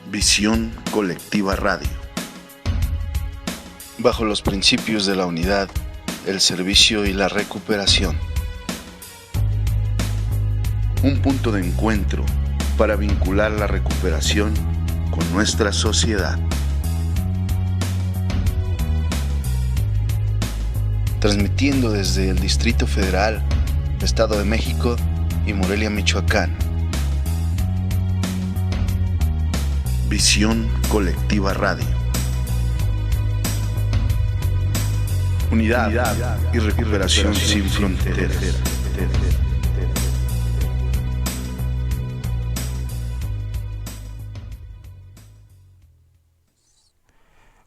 Visión Colectiva Radio. Bajo los principios de la unidad, el servicio y la recuperación. Un punto de encuentro para vincular la recuperación con nuestra sociedad. Transmitiendo desde el Distrito Federal, Estado de México y Morelia, Michoacán. Visión Colectiva Radio. Unidad y recuperación sin fronteras.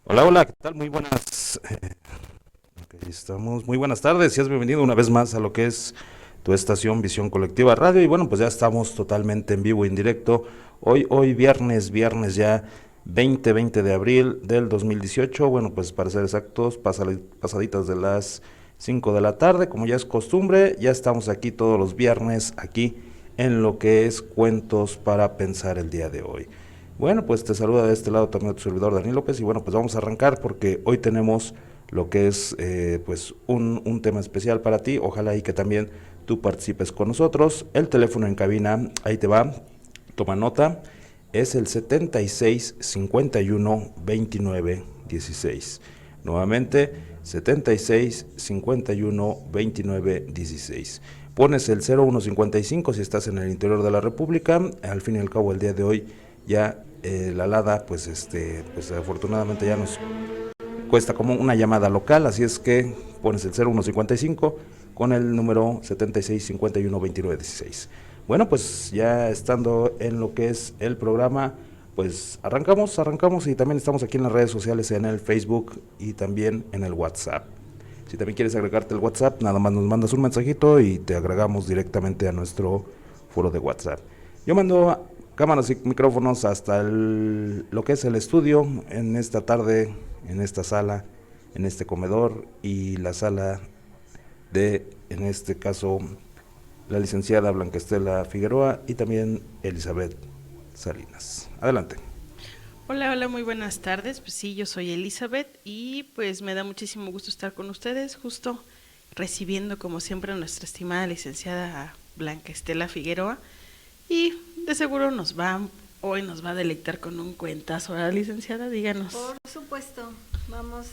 Hola, hola, ¿qué tal? Muy buenas. Aquí estamos. Muy buenas tardes. Seas bienvenido una vez más a lo que es tu estación Visión Colectiva Radio. Y bueno, pues ya estamos totalmente en vivo y en directo. Hoy viernes ya 20 de abril del 2018. Bueno, pues para ser exactos, pasaditas de las 5 de la tarde, como ya es costumbre, ya estamos aquí todos los viernes, aquí en lo que es Cuentos para Pensar el día de hoy. Bueno, pues te saluda de este lado también tu servidor Daniel López y bueno, pues vamos a arrancar porque hoy tenemos lo que es pues un tema especial para ti, ojalá y que también tú participes con nosotros. El teléfono en cabina, ahí te va, toma nota, es el 76 51 29 16. Nuevamente, 76 51 29 16. Pones el 0155 si estás en el interior de la República. Al fin y al cabo, el día de hoy ya la alada, pues afortunadamente ya nos cuesta como una llamada local, así es que pones el 0155 con el número 76 51 29 16. Bueno, pues ya estando en lo que es el programa, pues arrancamos y también estamos aquí en las redes sociales, en el Facebook y también en el WhatsApp. Si también quieres agregarte el WhatsApp, nada más nos mandas un mensajito y te agregamos directamente a nuestro foro de WhatsApp. Yo mando cámaras y micrófonos hasta lo que es el estudio en esta tarde, en esta sala, en este comedor y la sala de, en este caso, la licenciada Blanca Estela Figueroa y también Elizabeth Salinas. Adelante. Hola, muy buenas tardes. Pues sí, yo soy Elizabeth y pues me da muchísimo gusto estar con ustedes, justo recibiendo como siempre a nuestra estimada licenciada Blanca Estela Figueroa y de seguro hoy nos va a deleitar con un cuentazo, ¿verdad, licenciada? Díganos. Por supuesto, vamos,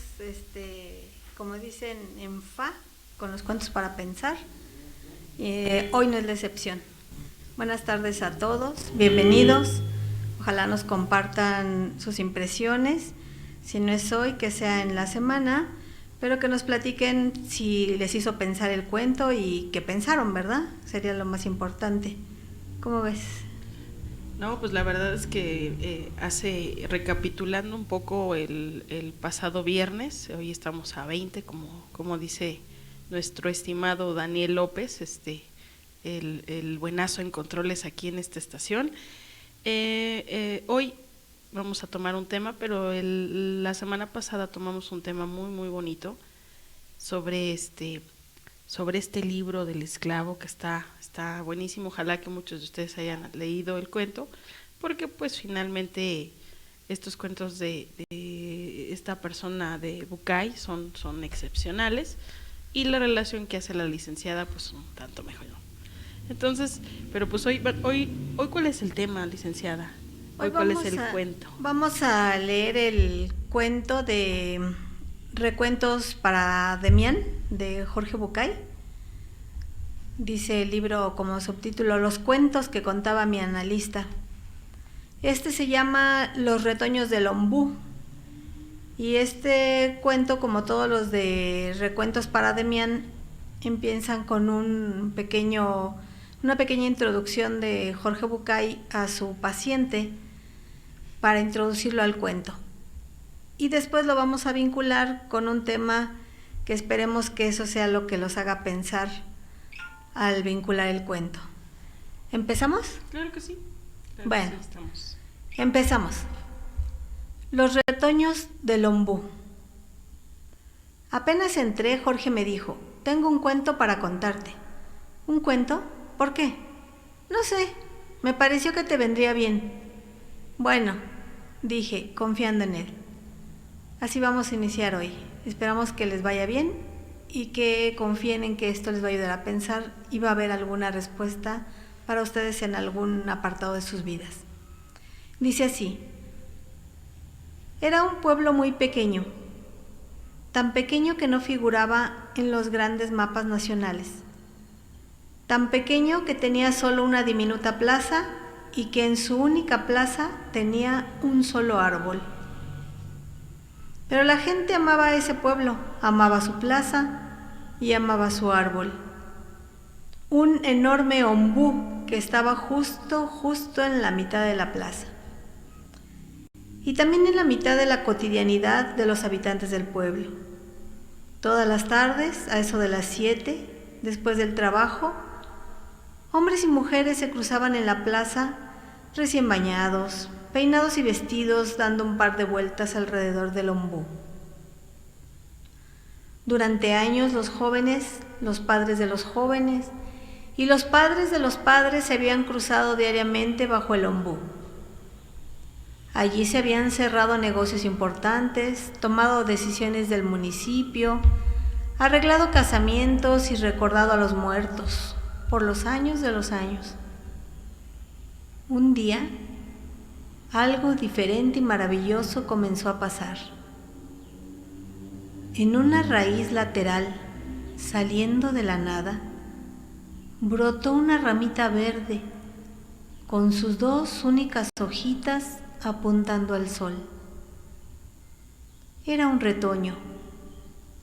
como dicen en FA, con los cuentos para pensar. Hoy no es la excepción. Buenas tardes a todos, bienvenidos. Ojalá nos compartan sus impresiones. Si no es hoy, que sea en la semana, pero que nos platiquen si les hizo pensar el cuento y qué pensaron, ¿verdad? Sería lo más importante. ¿Cómo ves? No, pues la verdad es que recapitulando un poco el pasado viernes, hoy estamos a 20, como dice nuestro estimado Daniel López, el buenazo en controles aquí en esta estación. Hoy vamos a tomar un tema, pero la semana pasada tomamos un tema muy muy bonito sobre este libro del esclavo que está buenísimo. Ojalá que muchos de ustedes hayan leído el cuento, porque pues finalmente estos cuentos de esta persona de Bucay son excepcionales y la relación que hace la licenciada pues un tanto mejor. Entonces, pero pues hoy ¿cuál es el tema, licenciada? Hoy ¿cuál es el cuento? Vamos a leer el cuento de Recuentos para Demián, de Jorge Bucay. Dice el libro como subtítulo, Los cuentos que contaba mi analista. Se llama Los retoños del ombú. Y este cuento, como todos los de Recuentos para Demián, empiezan con una pequeña introducción de Jorge Bucay a su paciente para introducirlo al cuento. Y después lo vamos a vincular con un tema que esperemos que eso sea lo que los haga pensar al vincular el cuento. ¿Empezamos? Claro que sí. Bueno, sí, estamos. Empezamos. Los retoños del ombú. Apenas entré, Jorge me dijo, tengo un cuento para contarte. ¿Un cuento? ¿Por qué? No sé, me pareció que te vendría bien. Bueno, dije, confiando en él. Así vamos a iniciar hoy. Esperamos que les vaya bien y que confíen en que esto les va a ayudar a pensar y va a haber alguna respuesta para ustedes en algún apartado de sus vidas. Dice así: era un pueblo muy pequeño, tan pequeño que no figuraba en los grandes mapas nacionales, tan pequeño que tenía solo una diminuta plaza y que en su única plaza tenía un solo árbol. Pero la gente amaba a ese pueblo, amaba su plaza y amaba su árbol. Un enorme ombú que estaba justo en la mitad de la plaza. Y también en la mitad de la cotidianidad de los habitantes del pueblo. Todas las tardes, a eso de las 7, después del trabajo, hombres y mujeres se cruzaban en la plaza recién bañados, peinados y vestidos, dando un par de vueltas alrededor del ombú. Durante años los jóvenes, los padres de los jóvenes y los padres de los padres se habían cruzado diariamente bajo el ombú. Allí se habían cerrado negocios importantes, tomado decisiones del municipio, arreglado casamientos y recordado a los muertos por los años de los años. Un día, algo diferente y maravilloso comenzó a pasar. En una raíz lateral, saliendo de la nada, brotó una ramita verde con sus dos únicas hojitas apuntando al sol. Era un retoño,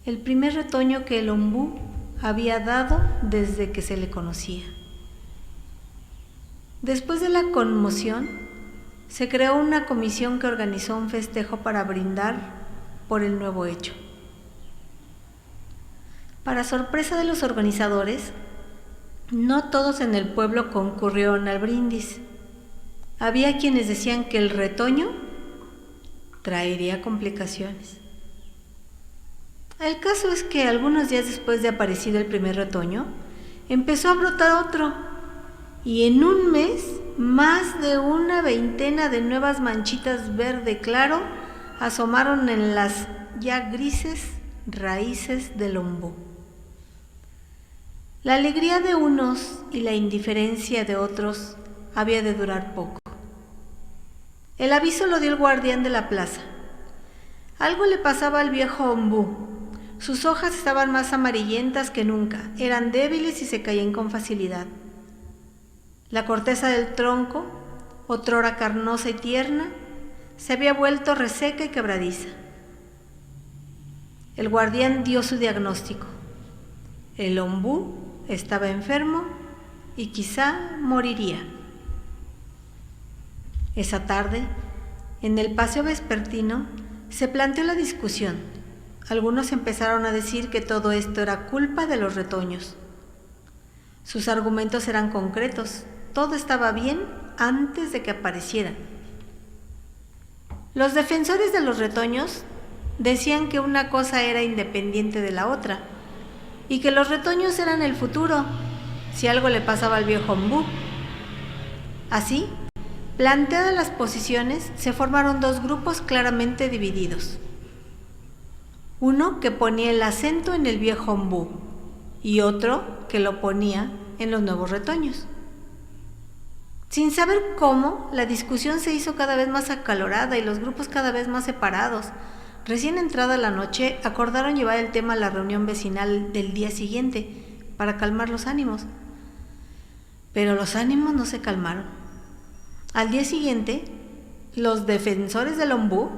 el primer retoño que el ombú había dado desde que se le conocía. Después de la conmoción, se creó una comisión que organizó un festejo para brindar por el nuevo hecho. Para sorpresa de los organizadores, no todos en el pueblo concurrieron al brindis. Había quienes decían que el retoño traería complicaciones. El caso es que algunos días después de aparecido el primer retoño, empezó a brotar otro, y en un mes más de una veintena de nuevas manchitas verde claro asomaron en las ya grises raíces del ombú. La alegría de unos y la indiferencia de otros había de durar poco. El aviso lo dio el guardián de la plaza. Algo le pasaba al viejo ombú. Sus hojas estaban más amarillentas que nunca, eran débiles y se caían con facilidad. La corteza del tronco, otrora carnosa y tierna, se había vuelto reseca y quebradiza. El guardián dio su diagnóstico. El ombú estaba enfermo y quizá moriría. Esa tarde, en el paseo vespertino, se planteó la discusión. Algunos empezaron a decir que todo esto era culpa de los retoños. Sus argumentos eran concretos. Todo estaba bien antes de que aparecieran. Los defensores de los retoños decían que una cosa era independiente de la otra y que los retoños eran el futuro si algo le pasaba al viejo ombú. Así, planteadas las posiciones, se formaron dos grupos claramente divididos. Uno que ponía el acento en el viejo ombú y otro que lo ponía en los nuevos retoños. Sin saber cómo, la discusión se hizo cada vez más acalorada y los grupos cada vez más separados. Recién entrada la noche, acordaron llevar el tema a la reunión vecinal del día siguiente para calmar los ánimos. Pero los ánimos no se calmaron. Al día siguiente, los defensores del ombú,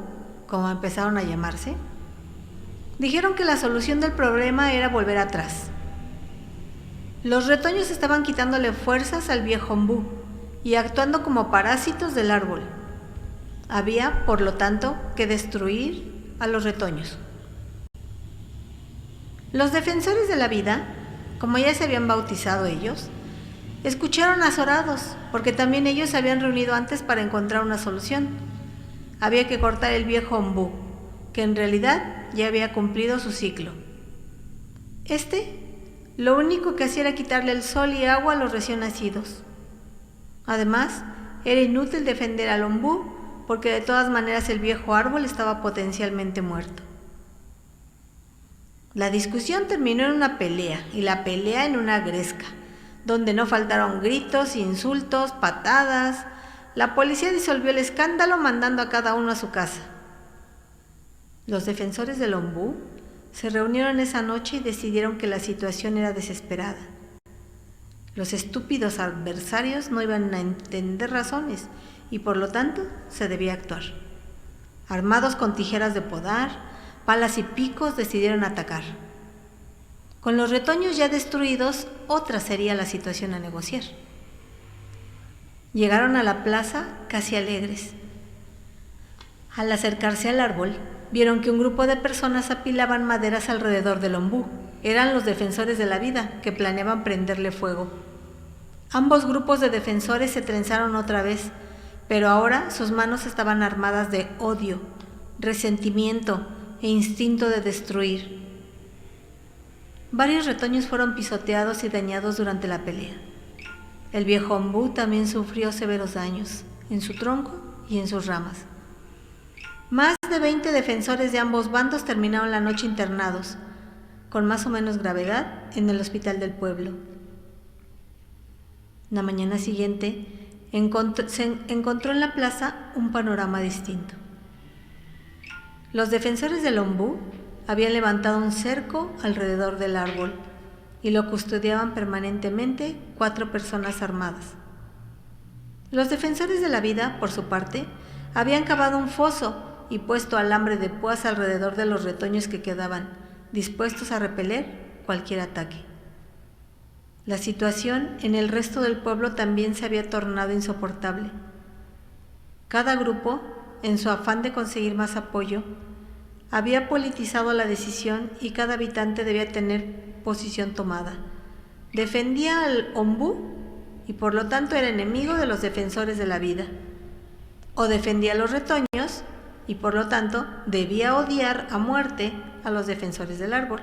como empezaron a llamarse, dijeron que la solución del problema era volver atrás. Los retoños estaban quitándole fuerzas al viejo ombú y actuando como parásitos del árbol. Había, por lo tanto, que destruir a los retoños. Los defensores de la vida, como ya se habían bautizado ellos, escucharon azorados, porque también ellos se habían reunido antes para encontrar una solución. Había que cortar el viejo ombú, que en realidad ya había cumplido su ciclo. Lo único que hacía era quitarle el sol y agua a los recién nacidos. Además, era inútil defender al ombú, porque de todas maneras el viejo árbol estaba potencialmente muerto. La discusión terminó en una pelea, y la pelea en una gresca, donde no faltaron gritos, insultos, patadas. La policía disolvió el escándalo mandando a cada uno a su casa. Los defensores del ombú se reunieron esa noche y decidieron que la situación era desesperada. Los estúpidos adversarios no iban a entender razones y por lo tanto se debía actuar. Armados con tijeras de podar, palas y picos, decidieron atacar. Con los retoños ya destruidos, otra sería la situación a negociar. Llegaron a la plaza casi alegres. Al acercarse al árbol, vieron que un grupo de personas apilaban maderas alrededor del ombú. Eran los defensores de la vida, que planeaban prenderle fuego. Ambos grupos de defensores se trenzaron otra vez, pero ahora sus manos estaban armadas de odio, resentimiento e instinto de destruir. Varios retoños fueron pisoteados y dañados durante la pelea. El viejo ombú también sufrió severos daños, en su tronco y en sus ramas. Más de 20 defensores de ambos bandos terminaron la noche internados, con más o menos gravedad, en el hospital del pueblo. La mañana siguiente se encontró en la plaza un panorama distinto. Los defensores del ombú habían levantado un cerco alrededor del árbol y lo custodiaban permanentemente 4 personas armadas. Los defensores de la vida, por su parte, habían cavado un foso y puesto alambre de púas alrededor de los retoños que quedaban, dispuestos a repeler cualquier ataque. La situación en el resto del pueblo también se había tornado insoportable. Cada grupo, en su afán de conseguir más apoyo, había politizado la decisión y cada habitante debía tener posición tomada. Defendía al ombú y por lo tanto era enemigo de los defensores de la vida. O defendía a los retoños y por lo tanto debía odiar a muerte a los defensores del árbol.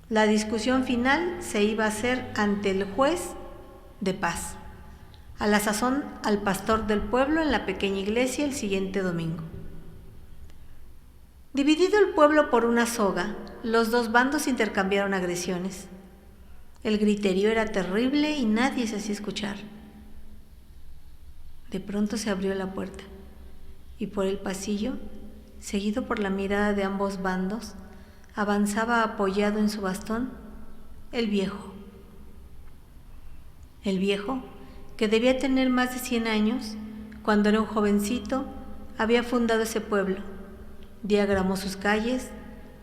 La discusión final se iba a hacer ante el juez de paz, a la sazón al pastor del pueblo en la pequeña iglesia el siguiente domingo. Dividido el pueblo por una soga, los dos bandos intercambiaron agresiones. El griterío era terrible y nadie se hacía escuchar. De pronto se abrió la puerta y por el pasillo, seguido por la mirada de ambos bandos, avanzaba apoyado en su bastón el viejo. El viejo, que debía tener más de 100 años, cuando era un jovencito, había fundado ese pueblo, diagramó sus calles,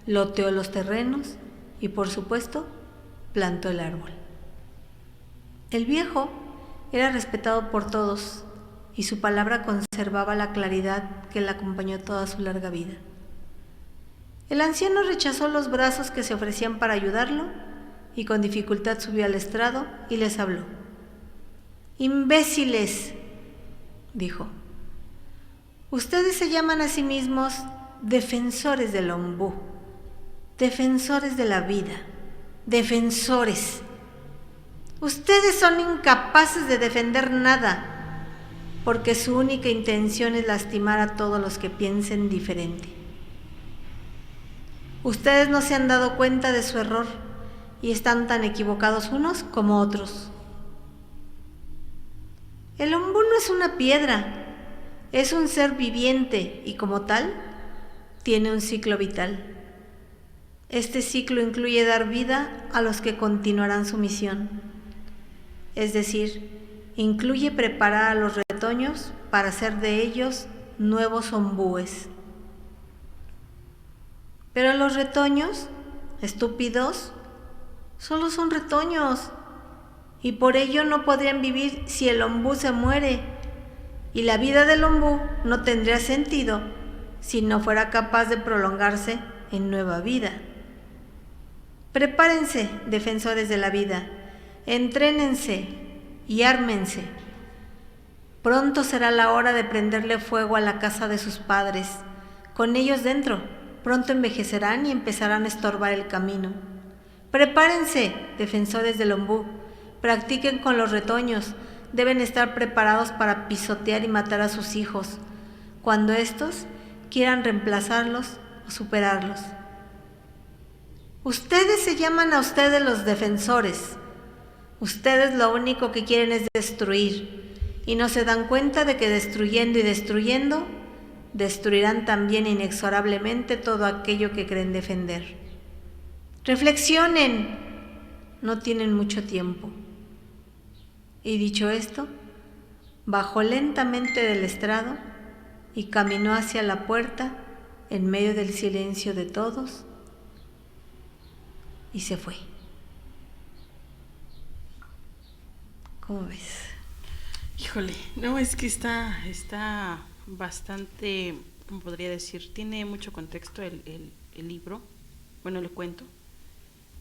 loteó los terrenos y, por supuesto, plantó el árbol. El viejo era respetado por todos y su palabra conservaba la claridad que le acompañó toda su larga vida. El anciano rechazó los brazos que se ofrecían para ayudarlo y con dificultad subió al estrado y les habló. «Imbéciles», dijo, «ustedes se llaman a sí mismos defensores del ombú, defensores de la vida, defensores. Ustedes son incapaces de defender nada, porque su única intención es lastimar a todos los que piensen diferente. Ustedes no se han dado cuenta de su error y están tan equivocados unos como otros. El ombú no es una piedra, es un ser viviente y como tal, tiene un ciclo vital. Este ciclo incluye dar vida a los que continuarán su misión, es decir, incluye preparar a los retoños para hacer de ellos nuevos ombúes. Pero los retoños, estúpidos, solo son retoños y por ello no podrían vivir si el ombú se muere y la vida del ombú no tendría sentido si no fuera capaz de prolongarse en nueva vida. Prepárense, defensores de la vida, entrénense y ármense. Pronto será la hora de prenderle fuego a la casa de sus padres, con ellos dentro. Pronto envejecerán y empezarán a estorbar el camino. Prepárense, defensores del ombú, practiquen con los retoños, deben estar preparados para pisotear y matar a sus hijos, cuando estos quieran reemplazarlos o superarlos. Ustedes se llaman a ustedes los defensores. Ustedes lo único que quieren es destruir, y no se dan cuenta de que destruyendo y destruyendo, destruirán también inexorablemente todo aquello que creen defender. Reflexionen, no tienen mucho tiempo. Y dicho esto, bajó lentamente del estrado y caminó hacia la puerta en medio del silencio de todos y se fue. ¿Cómo ves? Híjole, no, es que está bastante, ¿cómo podría decir? Tiene mucho contexto el libro, bueno, el cuento,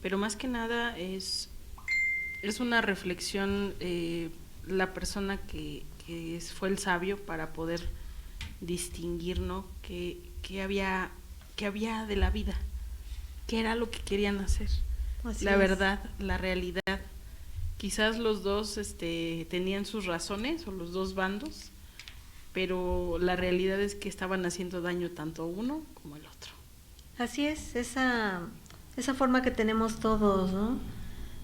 pero más que nada es una reflexión, la persona que fue el sabio para poder distinguir, ¿no? qué había de la vida, qué era lo que querían hacer. Así la es. verdad, la realidad. Quizás los dos tenían sus razones, o los dos bandos, pero la realidad es que estaban haciendo daño tanto uno como el otro. Así es, esa forma que tenemos todos, ¿no?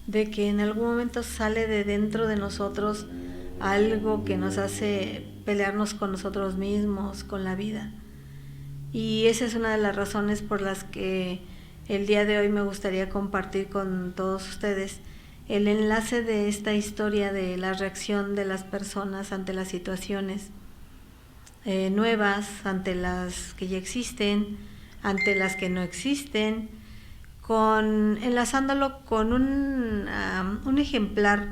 De que en algún momento sale de dentro de nosotros algo que nos hace pelearnos con nosotros mismos, con la vida. Y esa es una de las razones por las que el día de hoy me gustaría compartir con todos ustedes el enlace de esta historia de la reacción de las personas ante las situaciones nuevas, ante las que ya existen, ante las que no existen, enlazándolo con un ejemplar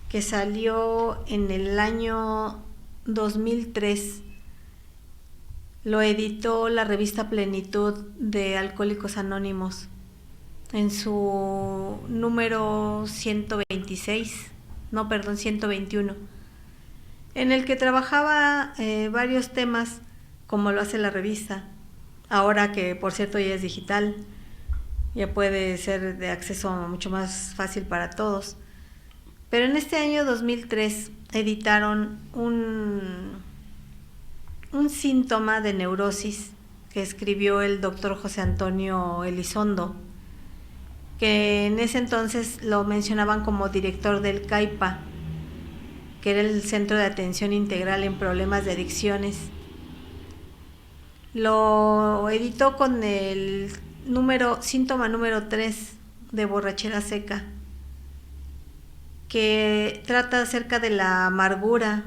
que salió en el año 2003. Lo editó la revista Plenitud de Alcohólicos Anónimos en su número 121, en el que trabajaba varios temas, como lo hace la revista, ahora que por cierto ya es digital, ya puede ser de acceso mucho más fácil para todos. Pero en este año 2003 editaron un síntoma de neurosis que escribió el doctor José Antonio Elizondo, que en ese entonces lo mencionaban como director del CAIPA, que era el Centro de Atención Integral en Problemas de Adicciones. Lo editó con el síntoma número 3 de borrachera seca, que trata acerca de la amargura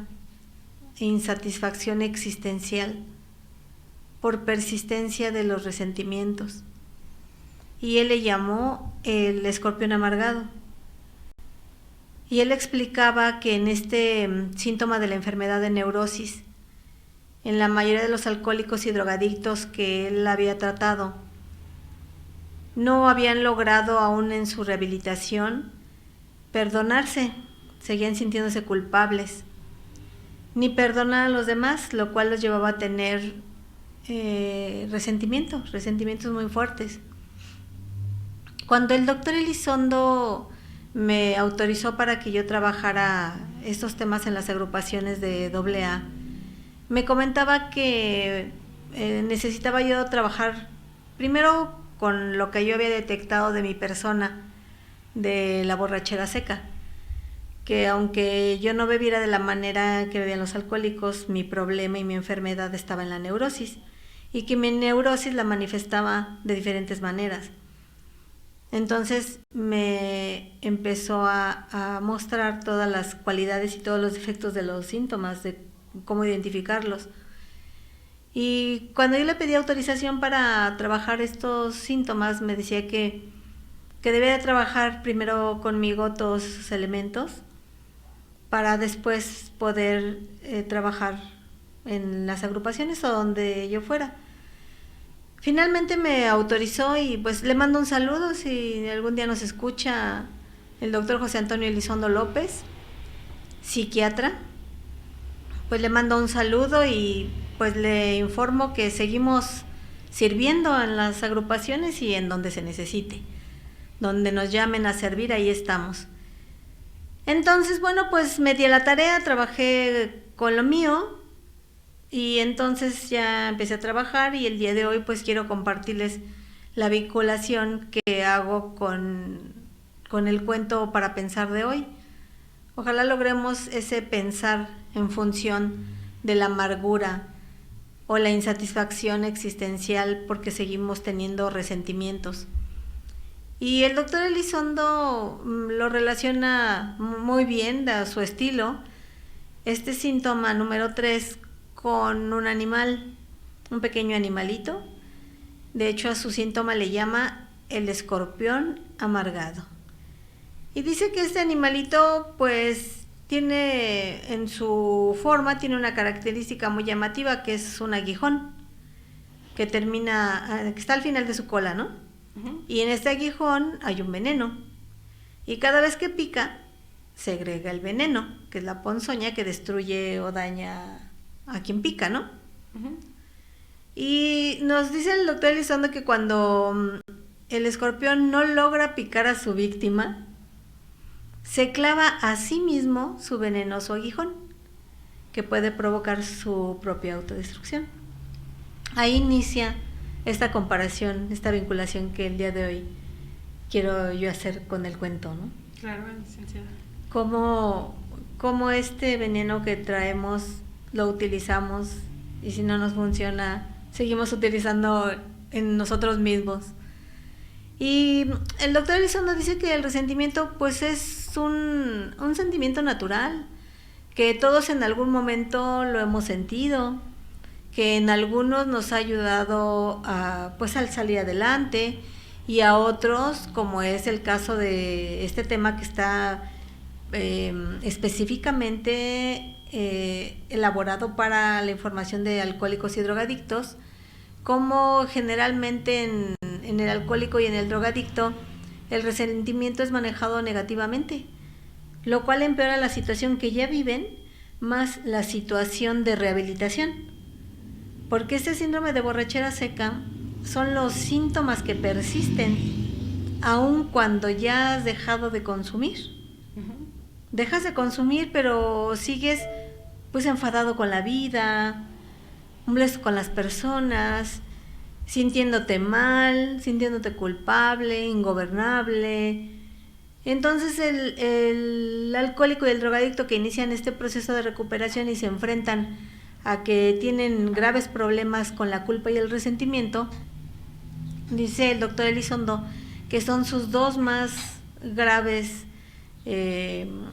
e insatisfacción existencial por persistencia de los resentimientos. Y él le llamó el escorpión amargado. Y él explicaba que en este síntoma de la enfermedad de neurosis, en la mayoría de los alcohólicos y drogadictos que él había tratado, no habían logrado aún en su rehabilitación perdonarse, seguían sintiéndose culpables, ni perdonar a los demás, lo cual los llevaba a tener resentimientos muy fuertes. Cuando el doctor Elizondo me autorizó para que yo trabajara estos temas en las agrupaciones de AA, me comentaba que necesitaba yo trabajar primero con lo que yo había detectado de mi persona, de la borrachera seca, que aunque yo no bebiera de la manera que bebían los alcohólicos, mi problema y mi enfermedad estaba en la neurosis, y que mi neurosis la manifestaba de diferentes maneras. Entonces me empezó a mostrar todas las cualidades y todos los defectos de los síntomas, de cómo identificarlos. Y cuando yo le pedí autorización para trabajar estos síntomas, me decía que debía trabajar primero conmigo todos esos elementos para después poder trabajar en las agrupaciones o donde yo fuera. Finalmente me autorizó y pues le mando un saludo si algún día nos escucha el doctor José Antonio Elizondo López, psiquiatra. Pues le mando un saludo y pues le informo que seguimos sirviendo en las agrupaciones y en donde se necesite. Donde nos llamen a servir, ahí estamos. Entonces, bueno, pues me di a la tarea, trabajé con lo mío Y entonces ya empecé a trabajar y el día de hoy pues quiero compartirles la vinculación que hago con el cuento para pensar de hoy. Ojalá logremos ese pensar en función de la amargura o la insatisfacción existencial porque seguimos teniendo resentimientos. Y el doctor Elizondo lo relaciona muy bien a su estilo, este síntoma número 3, con un animal, un pequeño animalito. De hecho, a su síntoma le llama el escorpión amargado. Y dice que este animalito pues tiene en su forma, tiene una característica muy llamativa, que es un aguijón que termina, que está al final de su cola, ¿no? Uh-huh. Y en este aguijón hay un veneno. Y cada vez que pica, segrega el veneno, que es la ponzoña que destruye o daña a quien pica, ¿no? Uh-huh. Y nos dice el doctor Elizondo que cuando el escorpión no logra picar a su víctima, se clava a sí mismo su venenoso aguijón, que puede provocar su propia autodestrucción. Ahí inicia esta comparación, esta vinculación que el día de hoy quiero yo hacer con el cuento, ¿no? Claro, licenciada. Cómo este veneno que traemos lo utilizamos y si no nos funciona, seguimos utilizando en nosotros mismos. Y el doctor Elizondo dice que el resentimiento pues es un sentimiento natural, que todos en algún momento lo hemos sentido, que en algunos nos ha ayudado al salir adelante y a otros, como es el caso de este tema que está específicamente elaborado para la información de alcohólicos y drogadictos, como generalmente en el alcohólico y en el drogadicto el resentimiento es manejado negativamente, lo cual empeora la situación que ya viven más la situación de rehabilitación, porque este síndrome de borrachera seca son los síntomas que persisten aun cuando ya has dejado de consumir. Uh-huh. Dejas de consumir, pero sigues pues enfadado con la vida, molesto con las personas, sintiéndote mal, sintiéndote culpable, ingobernable. Entonces el alcohólico y el drogadicto que inician este proceso de recuperación y se enfrentan a que tienen graves problemas con la culpa y el resentimiento, dice el doctor Elizondo que son sus dos más graves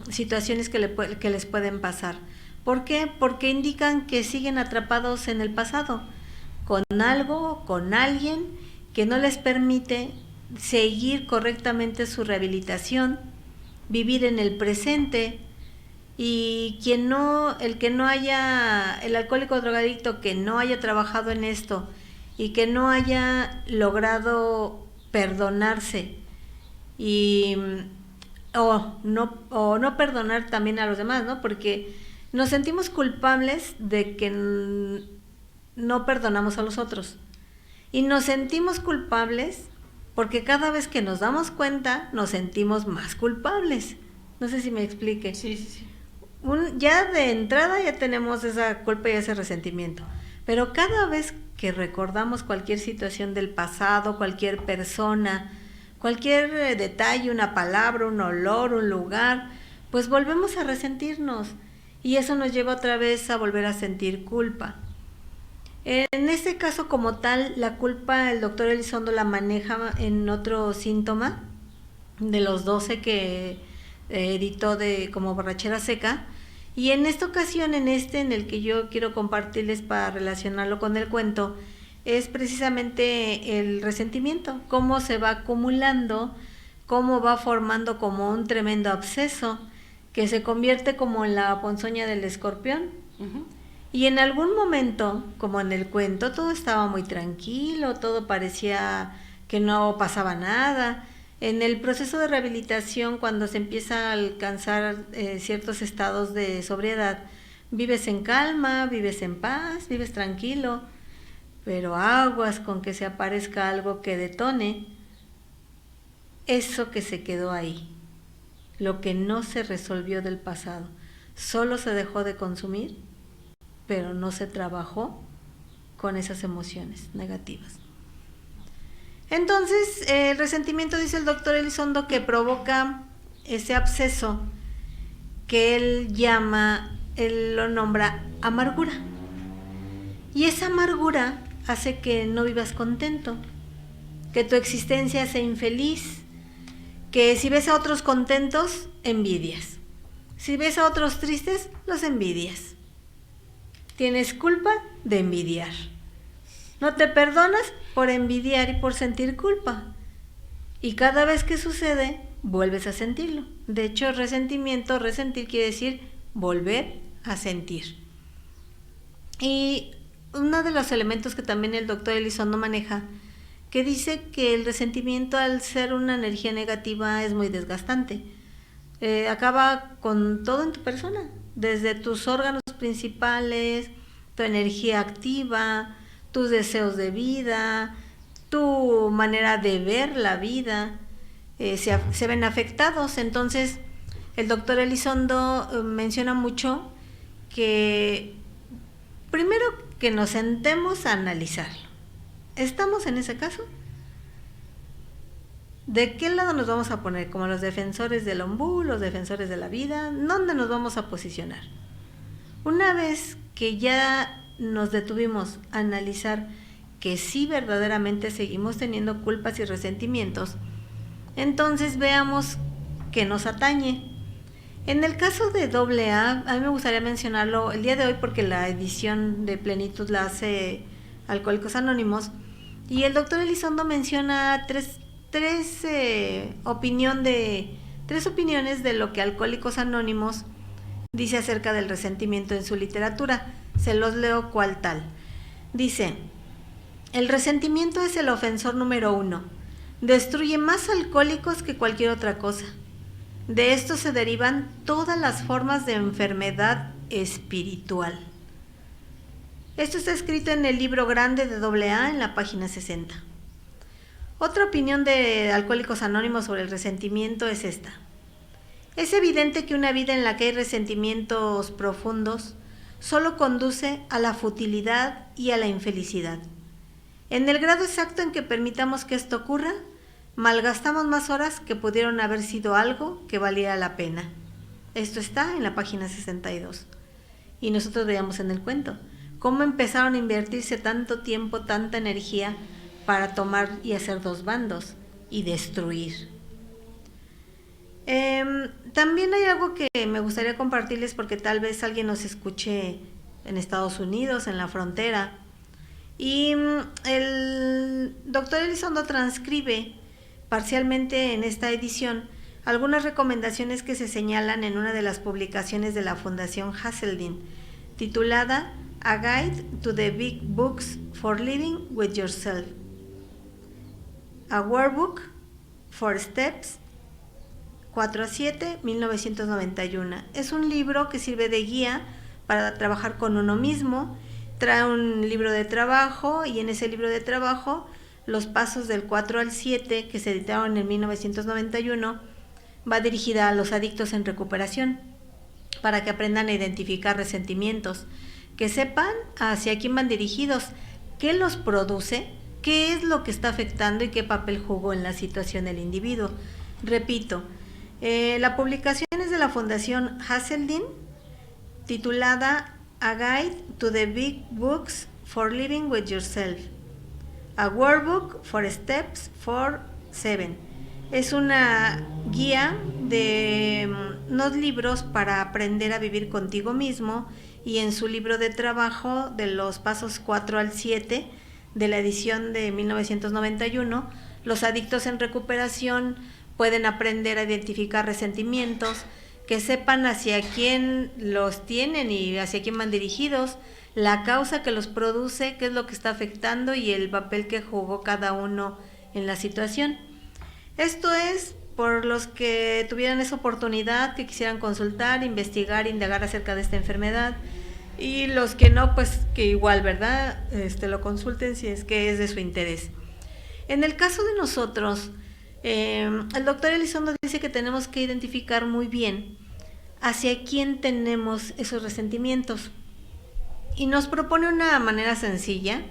situaciones que les pueden pasar. ¿Por qué? Porque indican que siguen atrapados en el pasado, con algo, con alguien que no les permite seguir correctamente su rehabilitación, vivir en el presente. Y el alcohólico o drogadicto que no haya trabajado en esto y que no haya logrado perdonarse o no perdonar también a los demás, ¿no? Porque nos sentimos culpables de que no perdonamos a los otros y nos sentimos culpables porque cada vez que nos damos cuenta nos sentimos más culpables. No sé si me explique. Sí. Ya de entrada ya tenemos esa culpa y ese resentimiento, pero cada vez que recordamos cualquier situación del pasado, cualquier persona, cualquier detalle, una palabra, un olor, un lugar, pues volvemos a resentirnos y eso nos lleva otra vez a volver a sentir culpa. En este caso como tal, la culpa el doctor Elizondo la maneja en otro síntoma de los 12 que editó como borrachera seca, y en esta ocasión, en el que yo quiero compartirles para relacionarlo con el cuento, es precisamente el resentimiento, cómo se va acumulando, cómo va formando como un tremendo absceso que se convierte como en la ponzoña del escorpión. Uh-huh. Y en algún momento, como en el cuento, todo estaba muy tranquilo, todo parecía que no pasaba nada. En el proceso de rehabilitación, cuando se empieza a alcanzar ciertos estados de sobriedad, vives en calma, vives en paz, vives tranquilo, pero aguas con que se aparezca algo que detone eso que se quedó ahí, lo que no se resolvió del pasado, solo se dejó de consumir pero no se trabajó con esas emociones negativas. Entonces, el resentimiento, dice el doctor Elizondo, que provoca ese absceso que él lo nombra amargura. Y esa amargura hace que no vivas contento, que tu existencia sea infeliz, que si ves a otros contentos, envidias. Si ves a otros tristes, los envidias. Tienes culpa de envidiar. No te perdonas por envidiar y por sentir culpa. Y cada vez que sucede, vuelves a sentirlo. De hecho, resentir quiere decir volver a sentir. Y uno de los elementos que también el doctor Elizondo maneja, que dice que el resentimiento, al ser una energía negativa, es muy desgastante. Acaba con todo en tu persona, desde tus órganos principales, tu energía activa, tus deseos de vida, tu manera de ver la vida, se ven afectados. Entonces, el doctor Elizondo menciona mucho que primero que nos sentemos a analizarlo. ¿Estamos en ese caso? ¿De qué lado nos vamos a poner? ¿Como los defensores del ombú, los defensores de la vida? ¿Dónde nos vamos a posicionar? Una vez que ya nos detuvimos a analizar que sí verdaderamente seguimos teniendo culpas y resentimientos, entonces veamos qué nos atañe. En el caso de AA, a mí me gustaría mencionarlo el día de hoy porque la edición de Plenitud la hace Alcohólicos Anónimos, y el doctor Elizondo menciona tres opiniones de lo que Alcohólicos Anónimos dice acerca del resentimiento en su literatura. Se los leo cual tal. Dice: el resentimiento es el ofensor número 1. Destruye más alcohólicos que cualquier otra cosa. De esto se derivan todas las formas de enfermedad espiritual. Esto está escrito en el libro grande de AA en la página 60. Otra opinión de Alcohólicos Anónimos sobre el resentimiento es esta: es evidente que una vida en la que hay resentimientos profundos solo conduce a la futilidad y a la infelicidad. En el grado exacto en que permitamos que esto ocurra, malgastamos más horas que pudieron haber sido algo que valiera la pena. Esto está en la página 62. Y nosotros veíamos en el cuento cómo empezaron a invertirse tanto tiempo, tanta energía para tomar y hacer dos bandos y destruir. También hay algo que me gustaría compartirles porque tal vez alguien nos escuche en Estados Unidos, en la frontera. Y el doctor Elizondo transcribe parcialmente en esta edición algunas recomendaciones que se señalan en una de las publicaciones de la Fundación Hazelden, titulada A Guide to the Big Books for Living with Yourself, A Workbook for Steps 4-7, 1991. Es un libro que sirve de guía para trabajar con uno mismo. Trae un libro de trabajo y en ese libro de trabajo los pasos del 4 al 7 que se editaron en 1991 va dirigida a los adictos en recuperación para que aprendan a identificar resentimientos, que sepan hacia quién van dirigidos, qué los produce, qué es lo que está afectando y qué papel jugó en la situación del individuo. Repito, la publicación es de la Fundación Hazelden, titulada A Guide to the Big Books for Living with Yourself, A Workbook for Steps 4-7. Es una guía de unos libros para aprender a vivir contigo mismo, y en su libro de trabajo de los pasos 4 al 7 de la edición de 1991, los adictos en recuperación pueden aprender a identificar resentimientos, que sepan hacia quién los tienen y hacia quién van dirigidos, la causa que los produce, qué es lo que está afectando y el papel que jugó cada uno en la situación. Esto es por los que tuvieran esa oportunidad, que quisieran consultar, investigar, indagar acerca de esta enfermedad, y los que no, pues que igual, ¿verdad? Lo consulten si es que es de su interés. En el caso de nosotros, el doctor Elizondo dice que tenemos que identificar muy bien hacia quién tenemos esos resentimientos. y nos propone una manera sencilla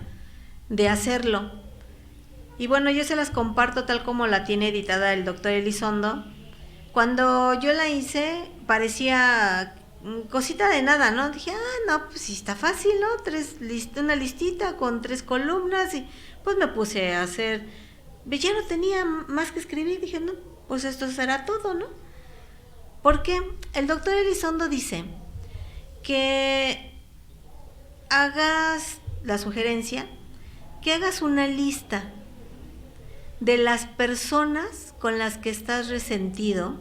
de hacerlo. Y bueno, yo se las comparto tal como la tiene editada el doctor Elizondo. Cuando yo la hice parecía cosita de nada, ¿no? Dije, no, pues sí está fácil, ¿no? Una listita con 3 columnas y pues me puse a hacer. Ya no tenía más que escribir, dije, no, pues esto será todo, ¿no? Porque el doctor Elizondo dice que hagas la sugerencia, que hagas una lista de las personas con las que estás resentido,